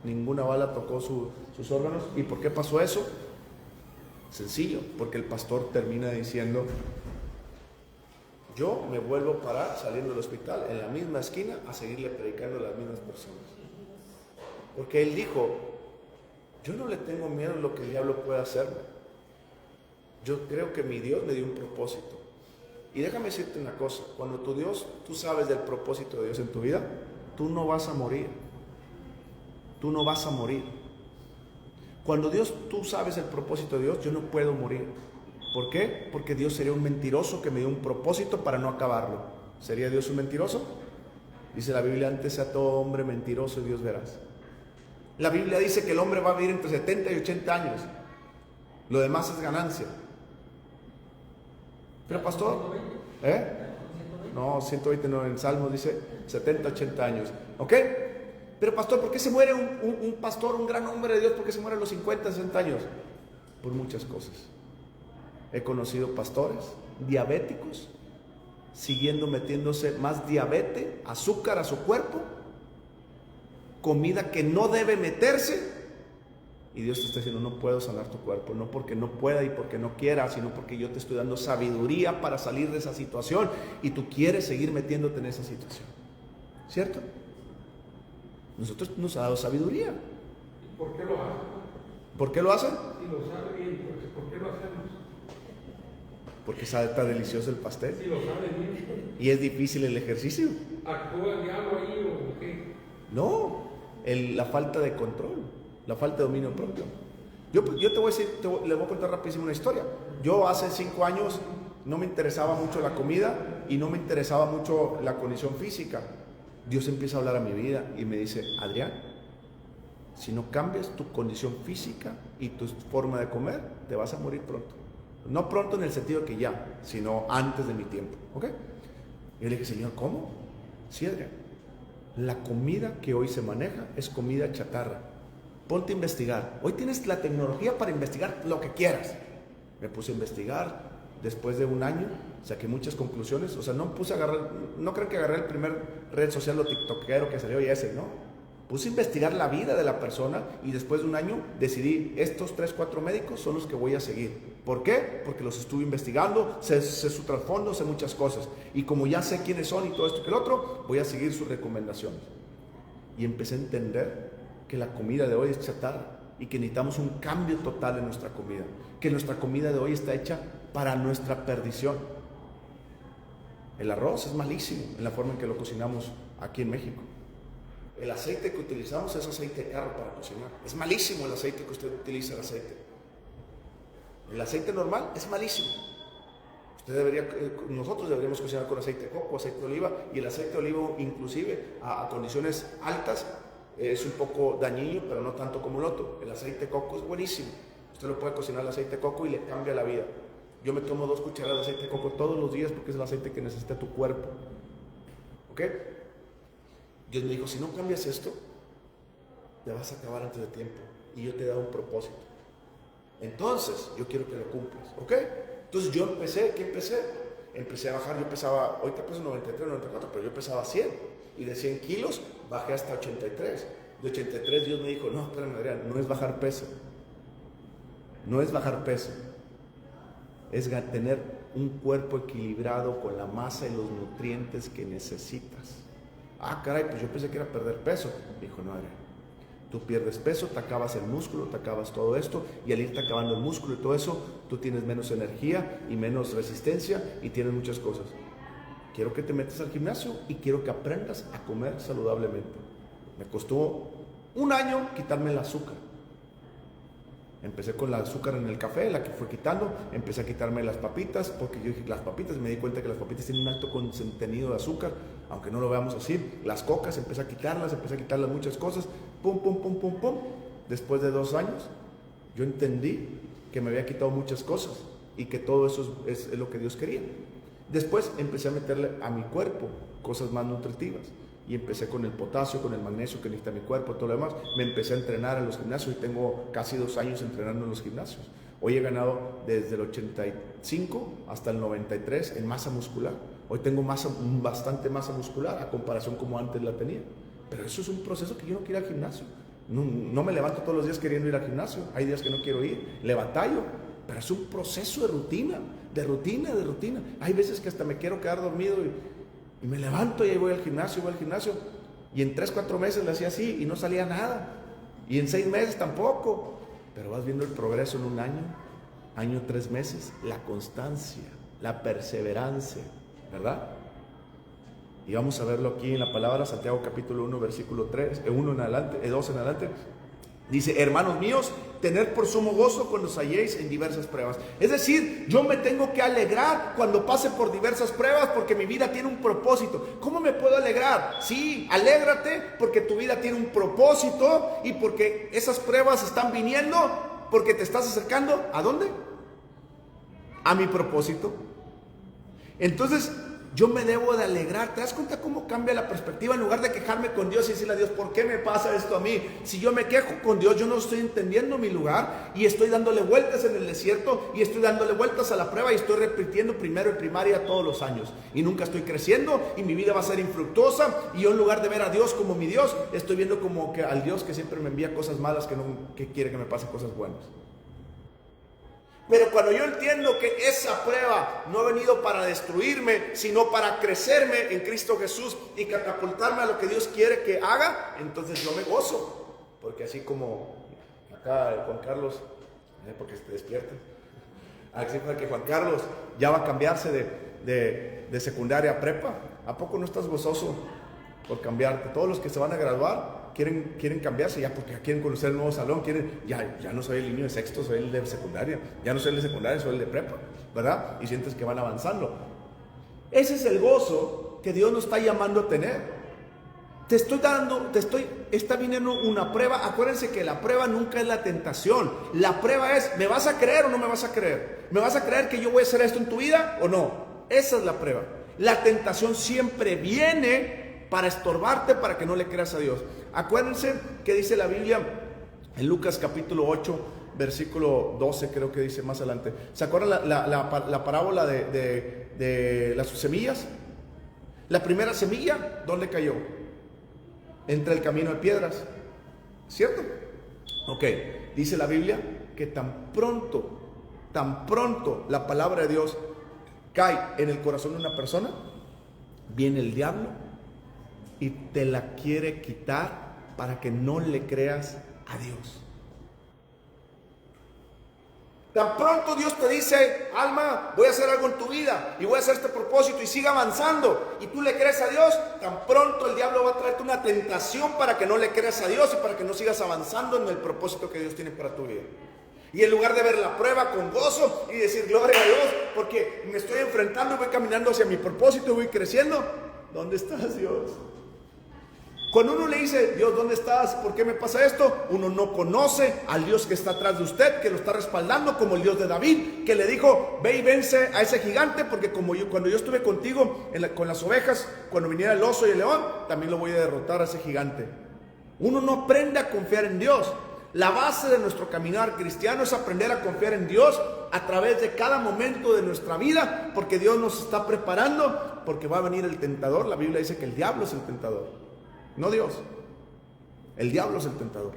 Ninguna bala tocó sus órganos. ¿Y por qué pasó eso? Sencillo, porque el pastor termina diciendo, yo me vuelvo a parar saliendo del hospital en la misma esquina a seguirle predicando a las mismas personas. Porque él dijo, yo no le tengo miedo a lo que el diablo pueda hacerme. Yo creo que mi Dios me dio un propósito. Y déjame decirte una cosa, cuando tú sabes del propósito de Dios en tu vida, tú no vas a morir. Tú no vas a morir. Cuando tú sabes el propósito de Dios, yo no puedo morir. ¿Por qué? Porque Dios sería un mentiroso que me dio un propósito para no acabarlo. ¿Sería Dios un mentiroso? Dice la Biblia, antes sea todo hombre mentiroso y Dios verás. La Biblia dice que el hombre va a vivir entre 70 y 80 años. Lo demás es ganancia. Pero pastor, no, 120 no, en Salmos dice 70, 80 años. ¿Ok? Pero pastor, ¿por qué se muere un pastor, un gran hombre de Dios? ¿Por qué se muere a los 50, 60 años? Por muchas cosas. He conocido pastores diabéticos, siguiendo metiéndose más diabetes, azúcar a su cuerpo, comida que no debe meterse, y Dios te está diciendo, no puedo sanar tu cuerpo, no porque no pueda y porque no quiera, sino porque yo te estoy dando sabiduría para salir de esa situación, y tú quieres seguir metiéndote en esa situación, ¿cierto? Nosotros nos ha dado sabiduría.
¿Por qué lo hacen?
¿Por qué lo hacen?
Si lo sabe bien, ¿por qué lo hacemos?
Porque sabe tan delicioso el pastel.
Si lo sabe bien.
Y es difícil el ejercicio.
¿Actúa el diablo ahí o qué?
No, la falta de control, la falta de dominio propio. Yo te voy a decir, les voy a contar rapidísimo una historia. Yo hace 5 años no me interesaba mucho la comida y no me interesaba mucho la condición física. Dios empieza a hablar a mi vida y me dice: Adrián, si no cambias tu condición física y tu forma de comer, te vas a morir pronto. No pronto en el sentido que ya, sino antes de mi tiempo, ¿ok? Y yo le dije: Señor, ¿cómo? Sí, Adrián, la comida que hoy se maneja es comida chatarra. Ponte a investigar. Hoy tienes la tecnología para investigar lo que quieras. Me puse a investigar. Después de un año saqué muchas conclusiones. O sea, no puse a agarrar, no creo que agarré el primer red social o tiktokero que salió y ese, ¿no? Puse a investigar la vida de la persona y después de un año decidí: estos 3, 4 médicos son los que voy a seguir. ¿Por qué? Porque los estuve investigando, sé su trasfondo, sé muchas cosas. Y como ya sé quiénes son y todo esto que el otro, voy a seguir sus recomendaciones. Y empecé a entender que la comida de hoy es chatarra y que necesitamos un cambio total en nuestra comida. Que nuestra comida de hoy está hecha para nuestra perdición. El arroz es malísimo en la forma en que lo cocinamos aquí en México. El aceite que utilizamos es aceite de carro para cocinar. Es malísimo el aceite que usted utiliza, el aceite. El aceite normal es malísimo. Nosotros deberíamos cocinar con aceite de coco, aceite de oliva, y el aceite de oliva, inclusive a condiciones altas, es un poco dañino, pero no tanto como el otro. El aceite de coco es buenísimo. Usted lo puede cocinar el aceite de coco y le cambia la vida. Yo me tomo 2 cucharadas de aceite de coco todos los días porque es el aceite que necesita tu cuerpo. ¿Ok? Dios me dijo: si no cambias esto, te vas a acabar antes de tiempo. Y yo te he dado un propósito. Entonces, yo quiero que lo cumplas. ¿Ok? Entonces yo empecé a bajar. Yo pesaba, ahorita peso 93, 94, pero yo pesaba 100. Y de 100 kilos bajé hasta 83. De 83 Dios me dijo: no, espérame, Adrián, no es bajar peso. No es bajar peso. Es tener un cuerpo equilibrado con la masa y los nutrientes que necesitas. Ah, caray, pues yo pensé que era perder peso. Me dijo: no, Adrián, tú pierdes peso, te acabas el músculo, te acabas todo esto, y al irte acabando el músculo y todo eso, tú tienes menos energía y menos resistencia y tienes muchas cosas. Quiero que te metas al gimnasio y quiero que aprendas a comer saludablemente. Me costó un año quitarme el azúcar. Empecé con el azúcar en el café, la que fue quitando. Empecé a quitarme las papitas, porque yo dije: las papitas, me di cuenta que las papitas tienen un alto contenido de azúcar, aunque no lo veamos así. Las cocas, empecé a quitarlas muchas cosas. Pum, pum, pum, pum, pum. Después de 2 años, yo entendí que me había quitado muchas cosas y que todo eso es lo que Dios quería. Después empecé a meterle a mi cuerpo cosas más nutritivas. Y empecé con el potasio, con el magnesio que necesita mi cuerpo, todo lo demás. Me empecé a entrenar en los gimnasios y tengo casi 2 años entrenando en los gimnasios. Hoy he ganado desde el 85 hasta el 93 en masa muscular. Hoy tengo bastante masa muscular a comparación como antes la tenía. Pero eso es un proceso que yo no quiero ir al gimnasio. No me levanto todos los días queriendo ir al gimnasio. Hay días que no quiero ir, le batallo. Pero es un proceso de rutina. Hay veces que hasta me quiero quedar dormido y me levanto y ahí voy al gimnasio. Y en 3, 4 meses le hacía así y no salía nada. Y en 6 meses tampoco. Pero vas viendo el progreso en un año, 3 meses, la constancia, la perseverancia, ¿verdad? Y vamos a verlo aquí en la palabra, Santiago capítulo 1, versículo 2 en adelante. Dice: hermanos míos, tened por sumo gozo cuando os halléis en diversas pruebas. Es decir, yo me tengo que alegrar cuando pase por diversas pruebas, porque mi vida tiene un propósito. ¿Cómo me puedo alegrar? Sí, alégrate porque tu vida tiene un propósito y porque esas pruebas están viniendo, porque te estás acercando. ¿A dónde? A mi propósito. Entonces, yo me debo de alegrar. ¿Te das cuenta cómo cambia la perspectiva? En lugar de quejarme con Dios y decirle a Dios: ¿por qué me pasa esto a mí? Si yo me quejo con Dios, yo no estoy entendiendo mi lugar y estoy dándole vueltas en el desierto y estoy dándole vueltas a la prueba y estoy repitiendo primero y primaria todos los años y nunca estoy creciendo y mi vida va a ser infructuosa, y yo, en lugar de ver a Dios como mi Dios, estoy viendo como que al Dios que siempre me envía cosas malas, que quiere que me pasen cosas buenas. Pero cuando yo entiendo que esa prueba no ha venido para destruirme, sino para crecerme en Cristo Jesús y catapultarme a lo que Dios quiere que haga, entonces yo me gozo. Porque así como acá Juan Carlos, porque se despierta, así como que Juan Carlos ya va a cambiarse de secundaria a prepa, ¿a poco no estás gozoso por cambiarte? Todos los que se van a graduar quieren cambiarse ya porque quieren conocer el nuevo salón, ya no soy el niño de sexto, soy el de secundaria, ya no soy el de secundaria, soy el de prepa, ¿verdad? Y sientes que van avanzando. Ese es el gozo que Dios nos está llamando a tener. está viniendo una prueba. Acuérdense que la prueba nunca es la tentación. La prueba es, ¿me vas a creer o no me vas a creer? ¿Me vas a creer que yo voy a hacer esto en tu vida o no? Esa es la prueba. La tentación siempre viene para estorbarte, para que no le creas a Dios. Acuérdense que dice la Biblia en Lucas capítulo 8, versículo 12, creo que dice más adelante. ¿Se acuerdan la parábola de las semillas? La primera semilla, ¿dónde cayó? Entre el camino de piedras, ¿cierto? Ok, dice la Biblia que tan pronto la palabra de Dios cae en el corazón de una persona, viene el diablo y te la quiere quitar para que no le creas a Dios. Tan pronto Dios te dice, alma, voy a hacer algo en tu vida y voy a hacer este propósito y siga avanzando, y tú le crees a Dios, tan pronto el diablo va a traerte una tentación para que no le creas a Dios y para que no sigas avanzando en el propósito que Dios tiene para tu vida. Y en lugar de ver la prueba con gozo y decir gloria a Dios porque me estoy enfrentando y voy caminando hacia mi propósito y voy creciendo, ¿dónde estás, Dios? Cuando uno le dice, Dios, ¿dónde estás? ¿Por qué me pasa esto? Uno no conoce al Dios que está atrás de usted, que lo está respaldando, como el Dios de David, que le dijo, ve y vence a ese gigante, porque cuando yo estuve contigo con las ovejas, cuando viniera el oso y el león, también lo voy a derrotar a ese gigante. Uno no aprende a confiar en Dios. La base de nuestro caminar cristiano es aprender a confiar en Dios a través de cada momento de nuestra vida, porque Dios nos está preparando, porque va a venir el tentador. La Biblia dice que el diablo es el tentador. No Dios, el diablo es el tentador.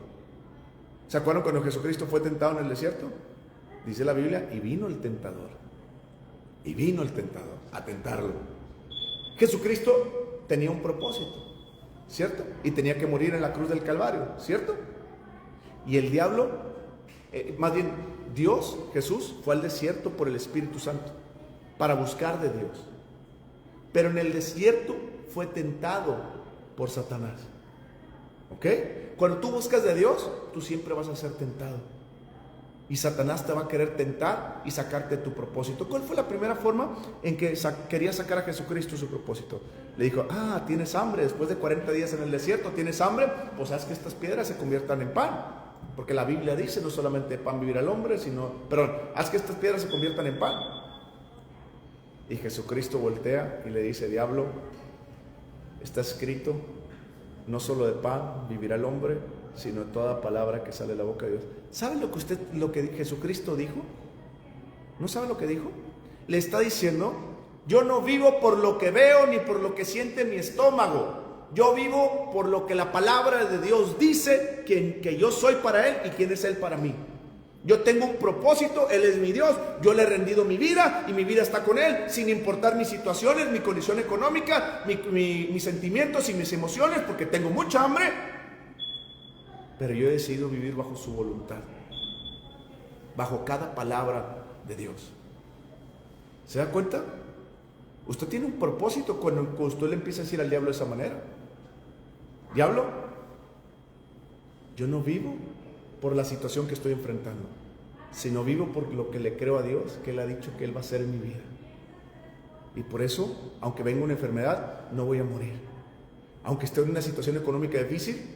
¿Se acuerdan cuando Jesucristo fue tentado en el desierto? Dice la Biblia, y vino el tentador. Y vino el tentador a tentarlo. Jesucristo tenía un propósito, ¿cierto? Y tenía que morir en la cruz del Calvario, ¿cierto? Y el diablo, más bien Dios, Jesús, fue al desierto por el Espíritu Santo para buscar de Dios. Pero en el desierto fue tentado por Satanás. ¿Ok? Cuando tú buscas de Dios, tú siempre vas a ser tentado. Y Satanás te va a querer tentar y sacarte de tu propósito. ¿Cuál fue la primera forma en que quería sacar a Jesucristo de su propósito? Le dijo, tienes hambre, después de 40 días en el desierto, ¿tienes hambre? Pues haz que estas piedras se conviertan en pan. Porque la Biblia dice, no solamente de pan vivirá el hombre, haz que estas piedras se conviertan en pan. Y Jesucristo voltea y le dice, diablo, está escrito, no solo de pan vivirá el hombre, sino de toda palabra que sale de la boca de Dios. ¿Saben lo que Jesucristo dijo? ¿No saben lo que dijo? Le está diciendo, yo no vivo por lo que veo ni por lo que siente mi estómago. Yo vivo por lo que la palabra de Dios dice que yo soy para Él y quién es Él para mí. Yo tengo un propósito, Él es mi Dios, yo le he rendido mi vida y mi vida está con Él, sin importar mis situaciones, mi condición económica, mis sentimientos y mis emociones, porque tengo mucha hambre, pero yo he decidido vivir bajo su voluntad, bajo cada palabra de Dios. ¿Se da cuenta? Usted tiene un propósito cuando usted le empieza a decir al diablo de esa manera. Diablo, yo no vivo por la situación que estoy enfrentando, sino vivo por lo que le creo a Dios, que Él ha dicho que Él va a hacer en mi vida. Y por eso, aunque venga una enfermedad, no voy a morir. Aunque esté en una situación económica difícil,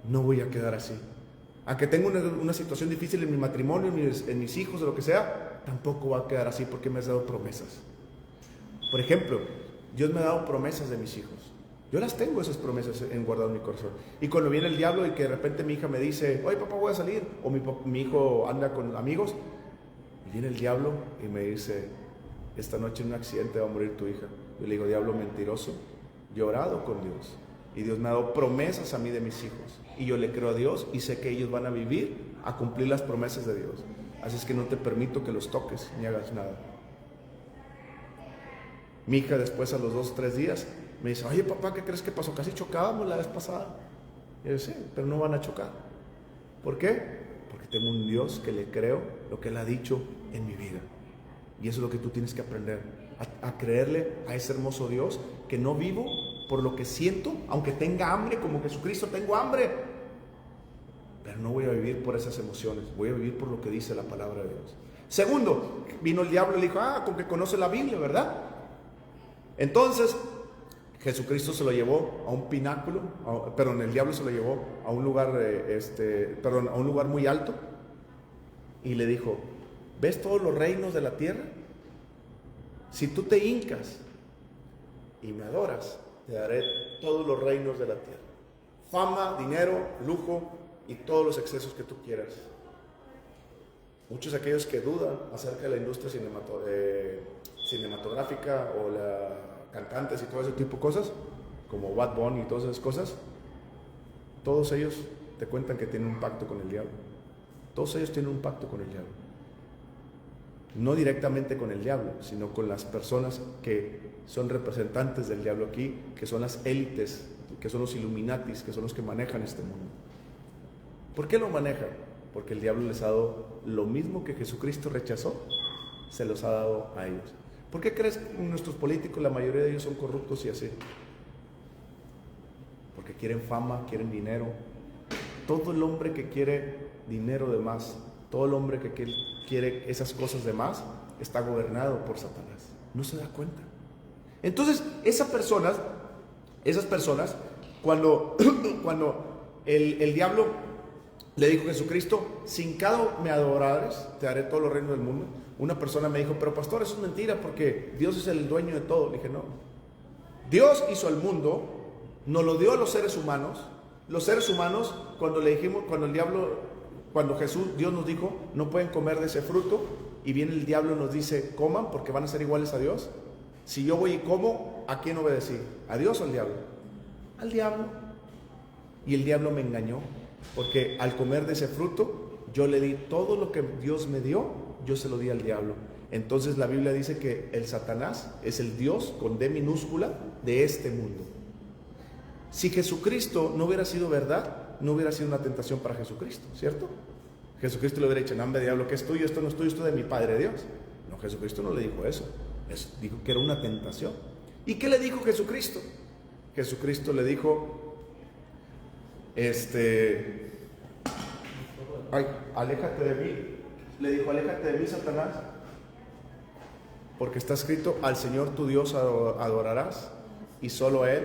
no voy a quedar así. Aunque tenga una situación difícil en mi matrimonio, en mis hijos, o lo que sea, tampoco va a quedar así porque me has dado promesas. Por ejemplo, Dios me ha dado promesas de mis hijos. Yo las tengo, esas promesas guardadas en mi corazón. Y cuando viene el diablo y que de repente mi hija me dice, oye papá, voy a salir, o mi hijo anda con amigos, y viene el diablo y me dice, esta noche en un accidente va a morir tu hija. Yo le digo, diablo mentiroso, yo he orado con Dios y Dios me ha dado promesas a mí de mis hijos, y yo le creo a Dios y sé que ellos van a vivir a cumplir las promesas de Dios. Así es que no te permito que los toques ni hagas nada. Mi hija después, a los 2 o 3 días, me dice, oye papá, ¿qué crees que pasó? Casi chocábamos la vez pasada. Y yo, sí, pero no van a chocar. ¿Por qué? Porque tengo un Dios que le creo lo que Él ha dicho en mi vida. Y eso es lo que tú tienes que aprender, a creerle a ese hermoso Dios, que no vivo por lo que siento, aunque tenga hambre, como Jesucristo tengo hambre, pero no voy a vivir por esas emociones, voy a vivir por lo que dice la palabra de Dios. Segundo, vino el diablo y le dijo, con que conoce la Biblia, ¿verdad? Entonces Jesucristo se lo llevó a un pináculo, el diablo se lo llevó a un lugar, a un lugar muy alto y le dijo: ¿ves todos los reinos de la tierra? Si tú te hincas y me adoras, te daré todos los reinos de la tierra. Fama, dinero, lujo y todos los excesos que tú quieras. Muchos de aquellos que dudan acerca de la industria cinematográfica o la cantantes y todo ese tipo de cosas, como Bad Bunny y todas esas cosas, todos ellos te cuentan que tienen un pacto con el diablo. Todos ellos tienen un pacto con el diablo. No directamente con el diablo, sino con las personas que son representantes del diablo aquí, que son las élites, que son los Illuminatis, que son los que manejan este mundo. ¿Por qué lo manejan? Porque el diablo les ha dado lo mismo que Jesucristo rechazó, se los ha dado a ellos. ¿Por qué crees que nuestros políticos, la mayoría de ellos son corruptos y así? Porque quieren fama, quieren dinero. Todo el hombre que quiere dinero de más, todo el hombre que quiere esas cosas de más, está gobernado por Satanás. No se da cuenta. Entonces, esas personas, cuando el diablo le dijo a Jesucristo: si hincado me adorares, te daré todos los reinos del mundo. Una persona me dijo: pero pastor, eso es mentira, porque Dios es el dueño de todo. Le dije: no. Dios hizo el mundo, nos lo dio a los seres humanos. Los seres humanos, cuando Dios nos dijo: no pueden comer de ese fruto, y viene el diablo y nos dice: coman, porque van a ser iguales a Dios. Si yo voy y como, ¿a quién obedecí? ¿A Dios o al diablo? Al diablo. Y el diablo me engañó, porque al comer de ese fruto, yo le di todo lo que Dios me dio, yo se lo di al diablo. Entonces la Biblia dice que el Satanás es el Dios con D minúscula de este mundo. Si Jesucristo no hubiera sido verdad, no hubiera sido una tentación para Jesucristo, ¿cierto? Jesucristo le hubiera dicho: no, hombre, diablo, ¿qué es tuyo? Esto no es tuyo, esto es de mi Padre Dios. No, Jesucristo no le dijo eso. Dijo que era una tentación. ¿Y qué le dijo Jesucristo? Jesucristo le dijo: aléjate de mí. Le dijo: aléjate de mí, Satanás, porque está escrito: al Señor tu Dios adorarás y solo a Él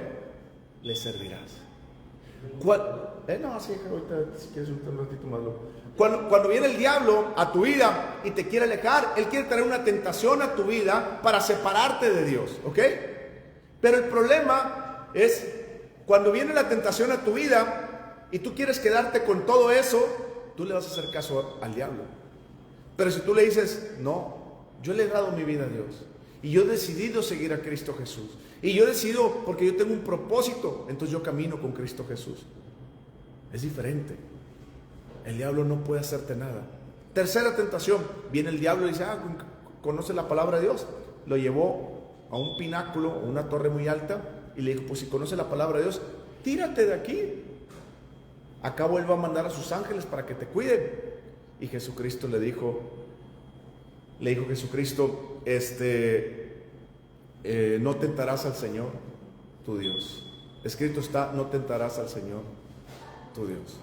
le servirás. No, sí, ahorita si quieres un ratito más. Cuando viene el diablo a tu vida y te quiere alejar, él quiere traer una tentación a tu vida para separarte de Dios, ¿ok? Pero el problema es cuando viene la tentación a tu vida y tú quieres quedarte con todo eso, tú le vas a hacer caso al diablo. Pero si tú le dices: no, yo le he dado mi vida a Dios y yo he decidido seguir a Cristo Jesús, y yo decido porque yo tengo un propósito, entonces yo camino con Cristo Jesús. Es diferente. El diablo no puede hacerte nada. Tercera tentación, viene el diablo y dice: conoce la palabra de Dios. Lo llevó a un pináculo, a una torre muy alta, y le dijo: pues si conoce la palabra de Dios, tírate de aquí. Acabo él va a mandar a sus ángeles para que te cuiden. Y Jesucristo le dijo Jesucristo: no tentarás al Señor tu Dios. Escrito está: no tentarás al Señor tu Dios.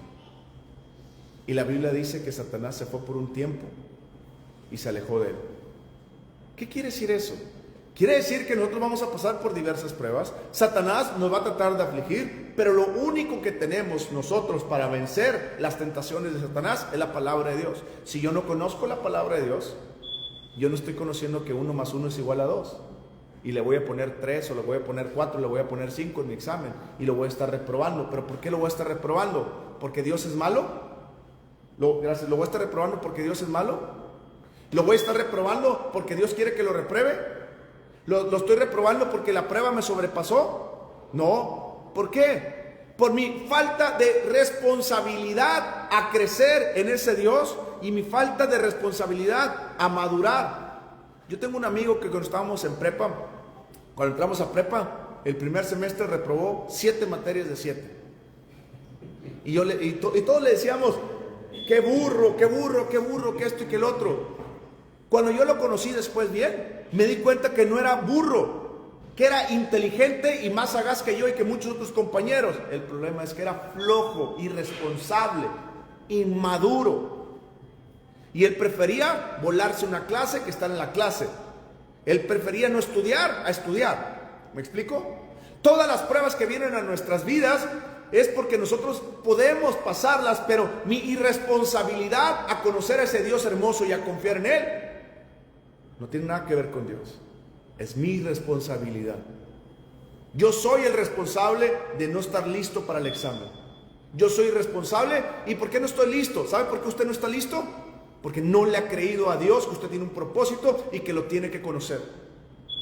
Y la Biblia dice que Satanás se fue por un tiempo y se alejó de él. ¿Qué quiere decir eso? Quiere decir que nosotros vamos a pasar por diversas pruebas. Satanás nos va a tratar de afligir, pero lo único que tenemos nosotros para vencer las tentaciones de Satanás es la palabra de Dios. Si yo no conozco la palabra de Dios, yo no estoy conociendo que 1 más 1 es igual a 2. Y le voy a poner 3, o le voy a poner 4, le voy a poner 5 en mi examen, y lo voy a estar reprobando. ¿Pero por qué lo voy a estar reprobando? ¿Porque Dios es malo? ¿Lo voy a estar reprobando porque Dios es malo? ¿Lo voy a estar reprobando porque Dios quiere que lo repruebe? ¿Lo estoy reprobando porque la prueba me sobrepasó? No. ¿Por qué? Por mi falta de responsabilidad a crecer en ese Dios y mi falta de responsabilidad a madurar. Yo tengo un amigo que cuando estábamos en prepa, cuando entramos a prepa, el primer semestre reprobó 7 materias de 7. Y todos le decíamos: qué burro, que esto y que el otro. Cuando yo lo conocí después bien, me di cuenta que no era burro, que era inteligente y más sagaz que yo y que muchos otros compañeros. El problema es que era flojo, irresponsable, inmaduro. Y él prefería volarse una clase que estar en la clase. Él prefería no estudiar a estudiar. ¿Me explico? Todas las pruebas que vienen a nuestras vidas es porque nosotros podemos pasarlas, pero mi irresponsabilidad a conocer a ese Dios hermoso y a confiar en Él no tiene nada que ver con Dios. Es mi responsabilidad. Yo soy el responsable de no estar listo para el examen. Yo soy responsable. ¿Y por qué no estoy listo? ¿Sabe por qué usted no está listo? Porque no le ha creído a Dios que usted tiene un propósito y que lo tiene que conocer.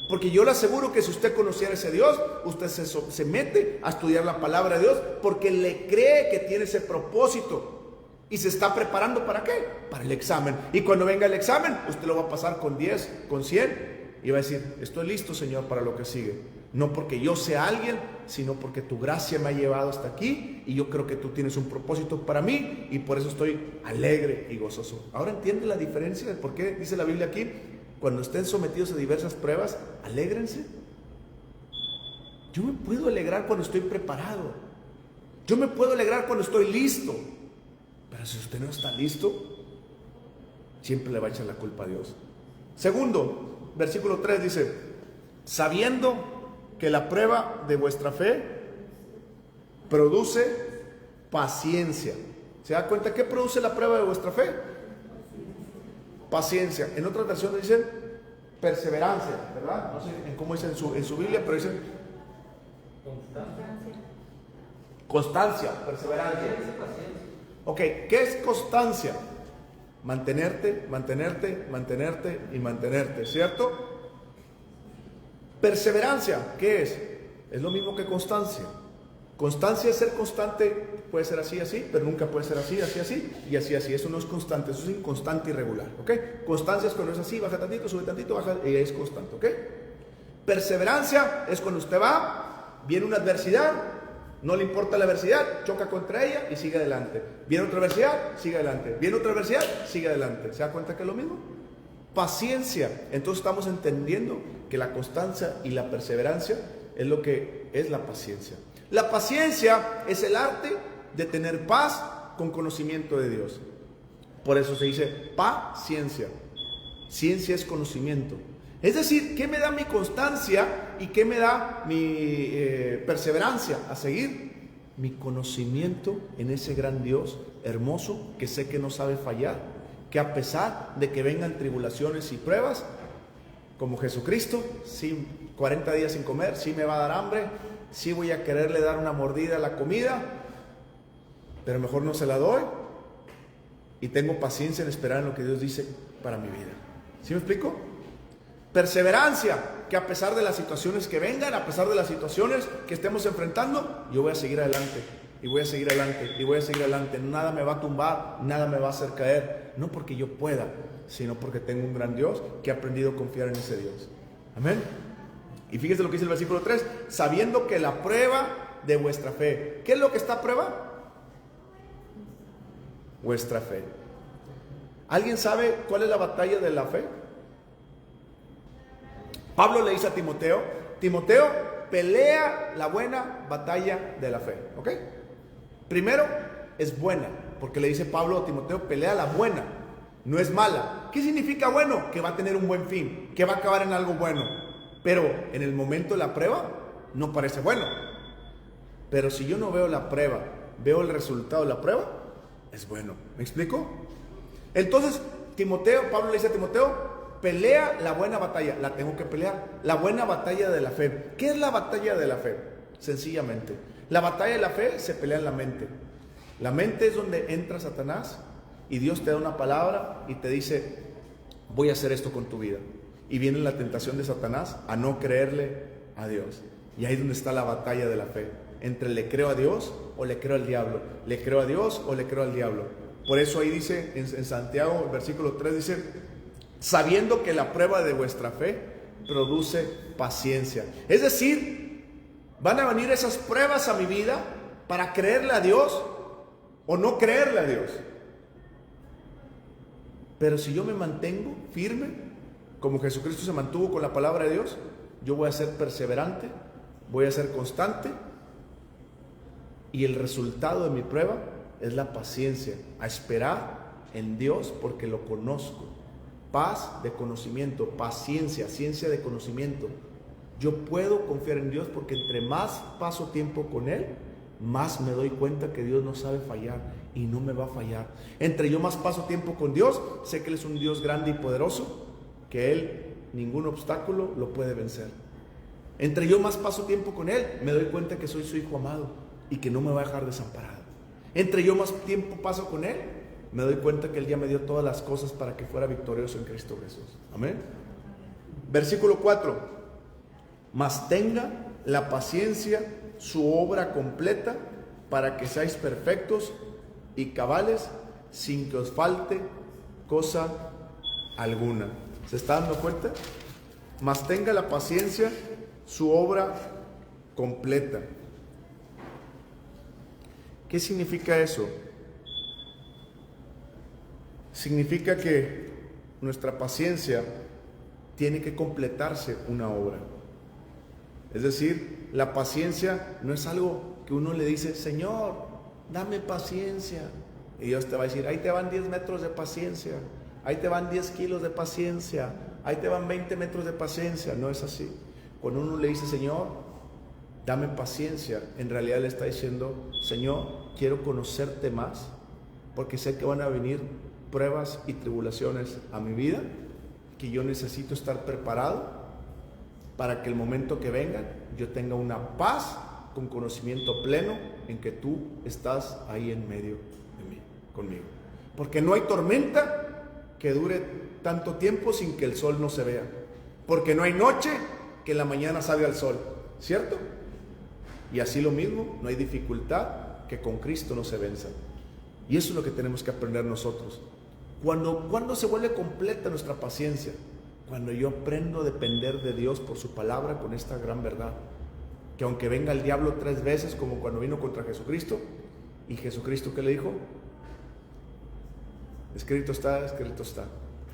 Porque yo le aseguro que si usted conociera a ese Dios, usted se mete a estudiar la palabra de Dios porque le cree que tiene ese propósito y se está preparando ¿para qué? Para el examen. Y cuando venga el examen, usted lo va a pasar con 10, con 100 y va a decir, estoy listo, Señor, para lo que sigue. No porque yo sea alguien, sino porque tu gracia me ha llevado hasta aquí y yo creo que tú tienes un propósito para mí y por eso estoy alegre y gozoso. Ahora entiende la diferencia de por qué dice la Biblia aquí, cuando estén sometidos a diversas pruebas, alégrense. Yo me puedo alegrar cuando estoy preparado. Yo me puedo alegrar cuando estoy listo. Pero si usted no está listo, siempre le va a echar la culpa a Dios. Segundo, versículo 3 dice, sabiendo que la prueba de vuestra fe produce paciencia. ¿Se da cuenta qué produce la prueba de vuestra fe? Paciencia. En otras versiones dicen perseverancia, ¿verdad? No sé en cómo dice en su Biblia, pero dicen constancia, perseverancia. Ok, ¿qué es constancia? Mantenerte, mantenerte, mantenerte y mantenerte, ¿cierto? Perseverancia, ¿qué es? Es lo mismo que constancia. Constancia es ser constante, puede ser así, así, pero nunca puede ser así, así, así, y así, así. Eso no es constante, eso es inconstante y irregular, ¿ok? Constancia es cuando es así, baja tantito, sube tantito, baja, y es constante, ¿ok? Perseverancia es cuando usted va, viene una adversidad, no le importa la adversidad, choca contra ella y sigue adelante. Viene otra adversidad, sigue adelante. Viene otra adversidad, sigue adelante. ¿Se da cuenta que es lo mismo? Paciencia. Entonces estamos entendiendo que la constancia y la perseverancia es lo que es la paciencia. La paciencia es el arte de tener paz con conocimiento de Dios. Por eso se dice paciencia. Ciencia es conocimiento. Es decir, ¿qué me da mi constancia y qué me da mi perseverancia a seguir? Mi conocimiento en ese gran Dios hermoso que sé que no sabe fallar, que a pesar de que vengan tribulaciones y pruebas, como Jesucristo, sí, 40 días sin comer, sí me va a dar hambre, sí voy a quererle dar una mordida a la comida, pero mejor no se la doy y tengo paciencia en esperar en lo que Dios dice para mi vida. ¿Sí me explico? Perseverancia, que a pesar de las situaciones que vengan, a pesar de las situaciones que estemos enfrentando, yo voy a seguir adelante, y voy a seguir adelante, y voy a seguir adelante. Nada me va a tumbar, nada me va a hacer caer, no porque yo pueda, sino porque tengo un gran Dios que ha aprendido a confiar en ese Dios. Amén. Y fíjese lo que dice el versículo 3, sabiendo que la prueba de vuestra fe. ¿Qué es lo que está a prueba? Vuestra fe. ¿Alguien sabe cuál es la batalla de la fe? Pablo le dice a Timoteo, Timoteo, pelea la buena batalla de la fe, ¿ok? Primero, es buena, porque le dice Pablo a Timoteo, pelea la buena, no es mala. ¿Qué significa bueno? Que va a tener un buen fin, que va a acabar en algo bueno. Pero en el momento de la prueba, no parece bueno. Pero si yo no veo la prueba, veo el resultado de la prueba, es bueno. ¿Me explico? Entonces, Timoteo, Pablo le dice a Timoteo, pelea la buena batalla, la tengo que pelear, la buena batalla de la fe. ¿Qué es la batalla de la fe? Sencillamente, la batalla de la fe se pelea en la mente. La mente es donde entra Satanás y Dios te da una palabra y te dice, voy a hacer esto con tu vida. Y viene la tentación de Satanás a no creerle a Dios. Y ahí es donde está la batalla de la fe, entre le creo a Dios o le creo al diablo, le creo a Dios o le creo al diablo. Por eso ahí dice en Santiago, versículo 3 dice, sabiendo que la prueba de vuestra fe produce paciencia. Es decir, van a venir esas pruebas a mi vida para creerle a Dios o no creerle a Dios. Pero si yo me mantengo firme, como Jesucristo se mantuvo con la palabra de Dios, yo voy a ser perseverante, voy a ser constante, y el resultado de mi prueba es la paciencia, a esperar en Dios porque lo conozco. Paz de conocimiento, paciencia, ciencia de conocimiento. Yo puedo confiar en Dios porque entre más paso tiempo con Él, más me doy cuenta que Dios no sabe fallar y no me va a fallar. Entre yo más paso tiempo con Dios, sé que Él es un Dios grande y poderoso, que Él, ningún obstáculo lo puede vencer. Entre yo más paso tiempo con Él, me doy cuenta que soy su hijo amado y que no me va a dejar desamparado. Entre yo más tiempo paso con Él, me doy cuenta que Él ya me dio todas las cosas para que fuera victorioso en Cristo Jesús. Amén. Versículo 4. Mas tenga la paciencia su obra completa para que seáis perfectos y cabales sin que os falte cosa alguna. ¿Se está dando cuenta? Mas tenga la paciencia su obra completa. ¿Qué significa eso? Significa que nuestra paciencia tiene que completarse una obra. Es decir, la paciencia no es algo que uno le dice, Señor, dame paciencia. Y Dios te va a decir, ahí te van 10 metros de paciencia, ahí te van 10 kilos de paciencia, ahí te van 20 metros de paciencia. No es así. Cuando uno le dice, Señor, dame paciencia, en realidad le está diciendo, Señor, quiero conocerte más, porque sé que van a venir pruebas y tribulaciones a mi vida, que yo necesito estar preparado para que el momento que vengan yo tenga una paz con conocimiento pleno en que tú estás ahí en medio de mí, conmigo. Porque no hay tormenta que dure tanto tiempo sin que el sol no se vea. Porque no hay noche que en la mañana salga el sol, ¿cierto? Y así lo mismo, no hay dificultad que con Cristo no se venza. Y eso es lo que tenemos que aprender nosotros. ¿Cuándo se vuelve completa nuestra paciencia? Cuando yo aprendo a depender de Dios por su palabra con esta gran verdad. Que aunque venga el diablo 3 veces, como cuando vino contra Jesucristo, y Jesucristo, ¿qué le dijo? Escrito está, escrito está.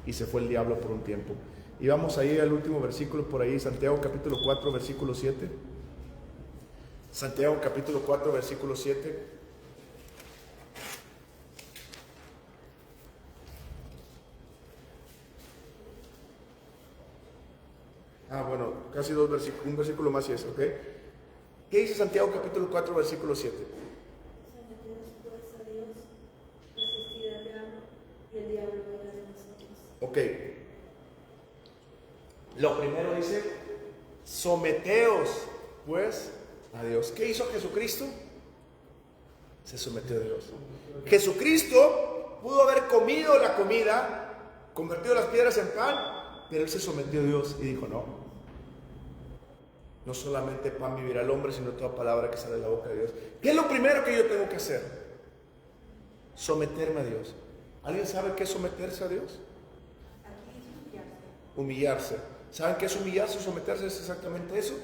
Y se fue el diablo por un tiempo. Y vamos ahí al último versículo por ahí, Santiago capítulo 4, versículo 7. Santiago capítulo 4, versículo 7. Bueno, casi un versículo más y eso, ¿ok? ¿Qué dice Santiago capítulo 4, versículo 7?
Someteos pues a Dios, resistid al diablo, y el diablo huirá de nosotros.
Ok. Lo primero dice, someteos pues a Dios. ¿Qué hizo Jesucristo? Se sometió a Dios. Jesucristo pudo haber comido la comida, convertido las piedras en pan, pero Él se sometió a Dios y dijo, no solamente pan vivirá el hombre, sino toda palabra que sale de la boca de Dios. ¿Qué es lo primero que yo tengo que hacer? Someterme a Dios. ¿Alguien sabe qué es someterse a Dios?
Aquí dice
Humillarse. ¿Saben qué es humillarse o someterse? Es exactamente eso.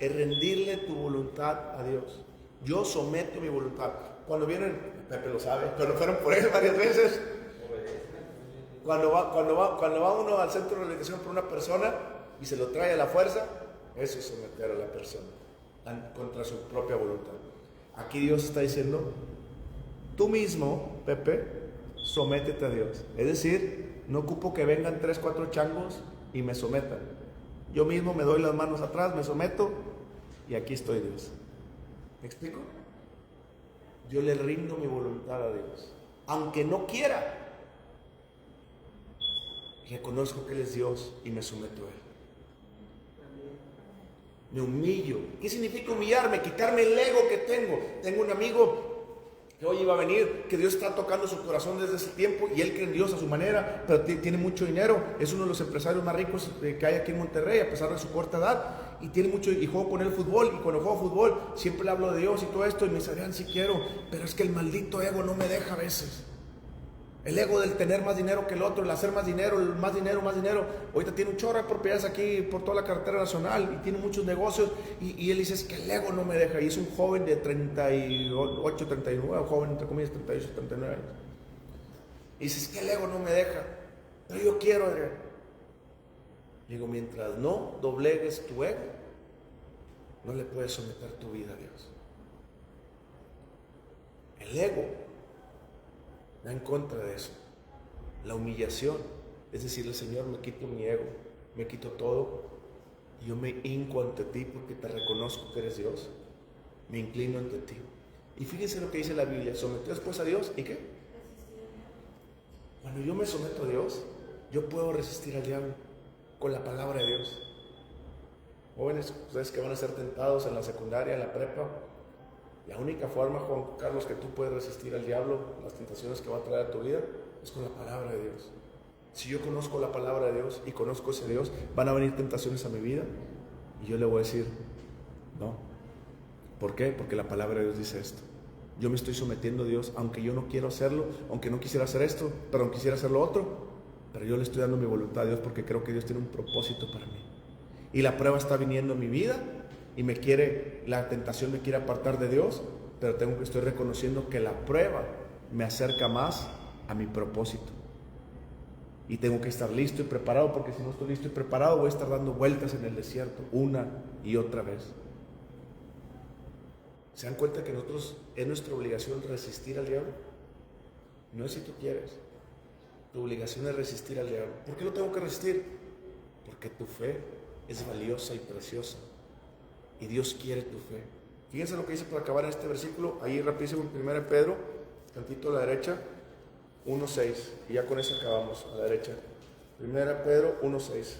Es rendirle tu voluntad a Dios. Yo someto mi voluntad. Cuando vienen, Pepe lo sabe, cuando fueron por él varias veces, cuando va uno al centro de realización por una persona y se lo trae a la fuerza, eso es someter a la persona contra su propia voluntad. Aquí Dios está diciendo, tú mismo, Pepe, sométete a Dios. Es decir, no ocupo que vengan 3, 4 changos y me sometan. Yo mismo me doy las manos atrás, me someto y aquí estoy, Dios. ¿Me explico? Yo le rindo mi voluntad a Dios, aunque no quiera. Reconozco que Él es Dios y me someto a Él. Me humillo. ¿Qué significa humillarme? Quitarme el ego que tengo. Tengo un amigo que hoy iba a venir, que Dios está tocando su corazón desde ese tiempo y él cree en Dios a su manera, pero tiene mucho dinero. Es uno de los empresarios más ricos que hay aquí en Monterrey, a pesar de su corta edad, y tiene mucho, y juego con él fútbol, y cuando juego fútbol siempre le hablo de Dios y todo esto, y me dice, Adrián, sí quiero, pero es que el maldito ego no me deja a veces. El ego del tener más dinero que el otro, el hacer más dinero, el más dinero, más dinero. Ahorita tiene un chorro de propiedades aquí por toda la carretera nacional y tiene muchos negocios. Y él dice, es que el ego no me deja. Y es un joven de 38, 39, joven entre comillas, 38, 39 años. Y dice, es que el ego no me deja. Pero yo quiero, Adrián. Digo, mientras no doblegues tu ego, no le puedes someter tu vida a Dios. El ego va en contra de eso. La humillación es decirle, Señor, me quito mi ego, me quito todo Yo me hinco ante ti porque te reconozco que eres Dios. Me inclino ante ti. Y fíjense lo que dice la Biblia. Someteos pues a Dios. ¿Y qué? Cuando yo me someto a Dios, yo puedo resistir al diablo con la palabra de Dios. Jóvenes, ustedes que van a ser tentados en la secundaria, en la prepa, la única forma, Juan Carlos, que tú puedes resistir al diablo, las tentaciones que va a traer a tu vida, es con la palabra de Dios. Si yo conozco la palabra de Dios y conozco ese Dios, van a venir tentaciones a mi vida y yo le voy a decir, no. ¿Por qué? Porque la palabra de Dios dice esto. Yo me estoy sometiendo a Dios, aunque yo no quiero hacerlo, aunque no quisiera hacer esto, pero quisiera hacer lo otro, pero yo le estoy dando mi voluntad a Dios porque creo que Dios tiene un propósito para mí. Y la prueba está viniendo en mi vida y la tentación me quiere apartar de Dios, pero estoy reconociendo que la prueba me acerca más a mi propósito. Y tengo que estar listo y preparado, porque si no estoy listo y preparado voy a estar dando vueltas en el desierto una y otra vez. ¿Se dan cuenta que nosotros es nuestra obligación resistir al diablo? No es si tú quieres. Tu obligación es resistir al diablo. ¿Por qué lo tengo que resistir? Porque tu fe es valiosa y preciosa. Y Dios quiere tu fe. Fíjense lo que dice para acabar en este versículo. Ahí rapidísimo en 1 Pedro, tantito a la derecha, 1:6. Y ya con eso acabamos, a la derecha. 1 Pedro 1:6.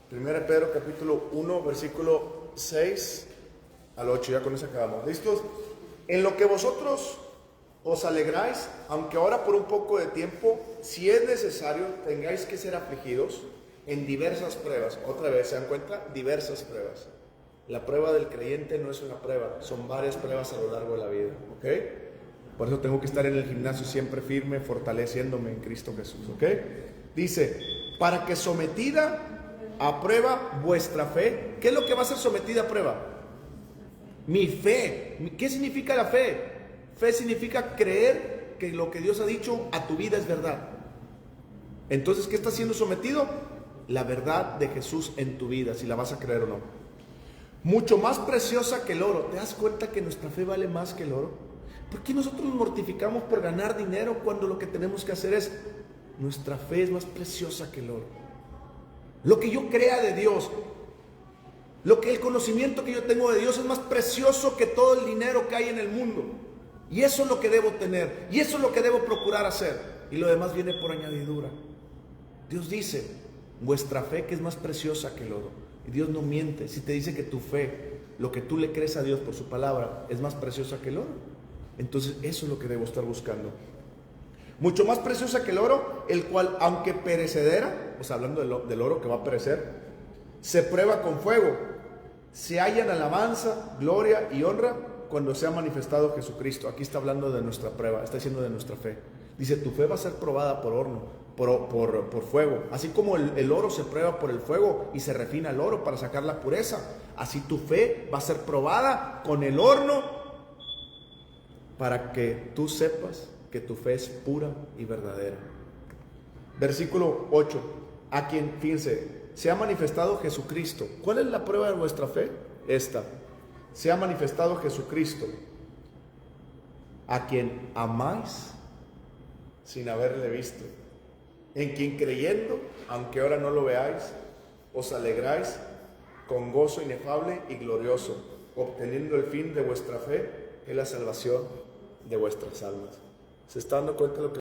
Primera Pedro capítulo 1, versículo 6 al 8, ya con eso acabamos. ¿Listos? En lo que vosotros os alegráis, aunque ahora por un poco de tiempo, si es necesario, tengáis que ser afligidos en diversas pruebas. Otra vez, ¿se dan cuenta? Diversas pruebas. La prueba del creyente no es una prueba, son varias pruebas a lo largo de la vida, ¿ok? Por eso tengo que estar en el gimnasio siempre firme, fortaleciéndome en Cristo Jesús, ¿ok? Dice, para que sometida a prueba vuestra fe. ¿Qué es lo que va a ser sometida a prueba? Mi fe. ¿Qué significa la fe? Fe significa creer que lo que Dios ha dicho a tu vida es verdad. Entonces, ¿qué está siendo sometido? La verdad de Jesús en tu vida, si la vas a creer o no. Mucho más preciosa que el oro. ¿Te das cuenta que nuestra fe vale más que el oro? ¿Por qué nosotros nos mortificamos por ganar dinero cuando lo que tenemos que hacer es, nuestra fe es más preciosa que el oro? Lo que yo crea de Dios, el conocimiento que yo tengo de Dios es más precioso que todo el dinero que hay en el mundo. Y eso es lo que debo tener, y eso es lo que debo procurar hacer. Y lo demás viene por añadidura. Dios dice, vuestra fe que es más preciosa que el oro. Y Dios no miente. Si te dice que tu fe, lo que tú le crees a Dios por su palabra, es más preciosa que el oro, entonces eso es lo que debo estar buscando. Mucho más preciosa que el oro, el cual, aunque perecedera, o sea, hablando del oro que va a perecer, se prueba con fuego, se halla en alabanza, gloria y honra cuando sea manifestado Jesucristo. Aquí está hablando de nuestra prueba, está diciendo de nuestra fe. Dice, tu fe va a ser probada por horno, por fuego. Así como el oro se prueba por el fuego y se refina el oro para sacar la pureza, así tu fe va a ser probada con el horno para que tú sepas que tu fe es pura y verdadera. Versículo 8. A quien, fíjense, se ha manifestado Jesucristo. ¿Cuál es la prueba de vuestra fe? Esta. Se ha manifestado Jesucristo, a quien amáis sin haberle visto, en quien creyendo, aunque ahora no lo veáis, os alegráis con gozo inefable y glorioso, obteniendo el fin de vuestra fe, que es la salvación de vuestras almas. ¿Se está dando cuenta de lo que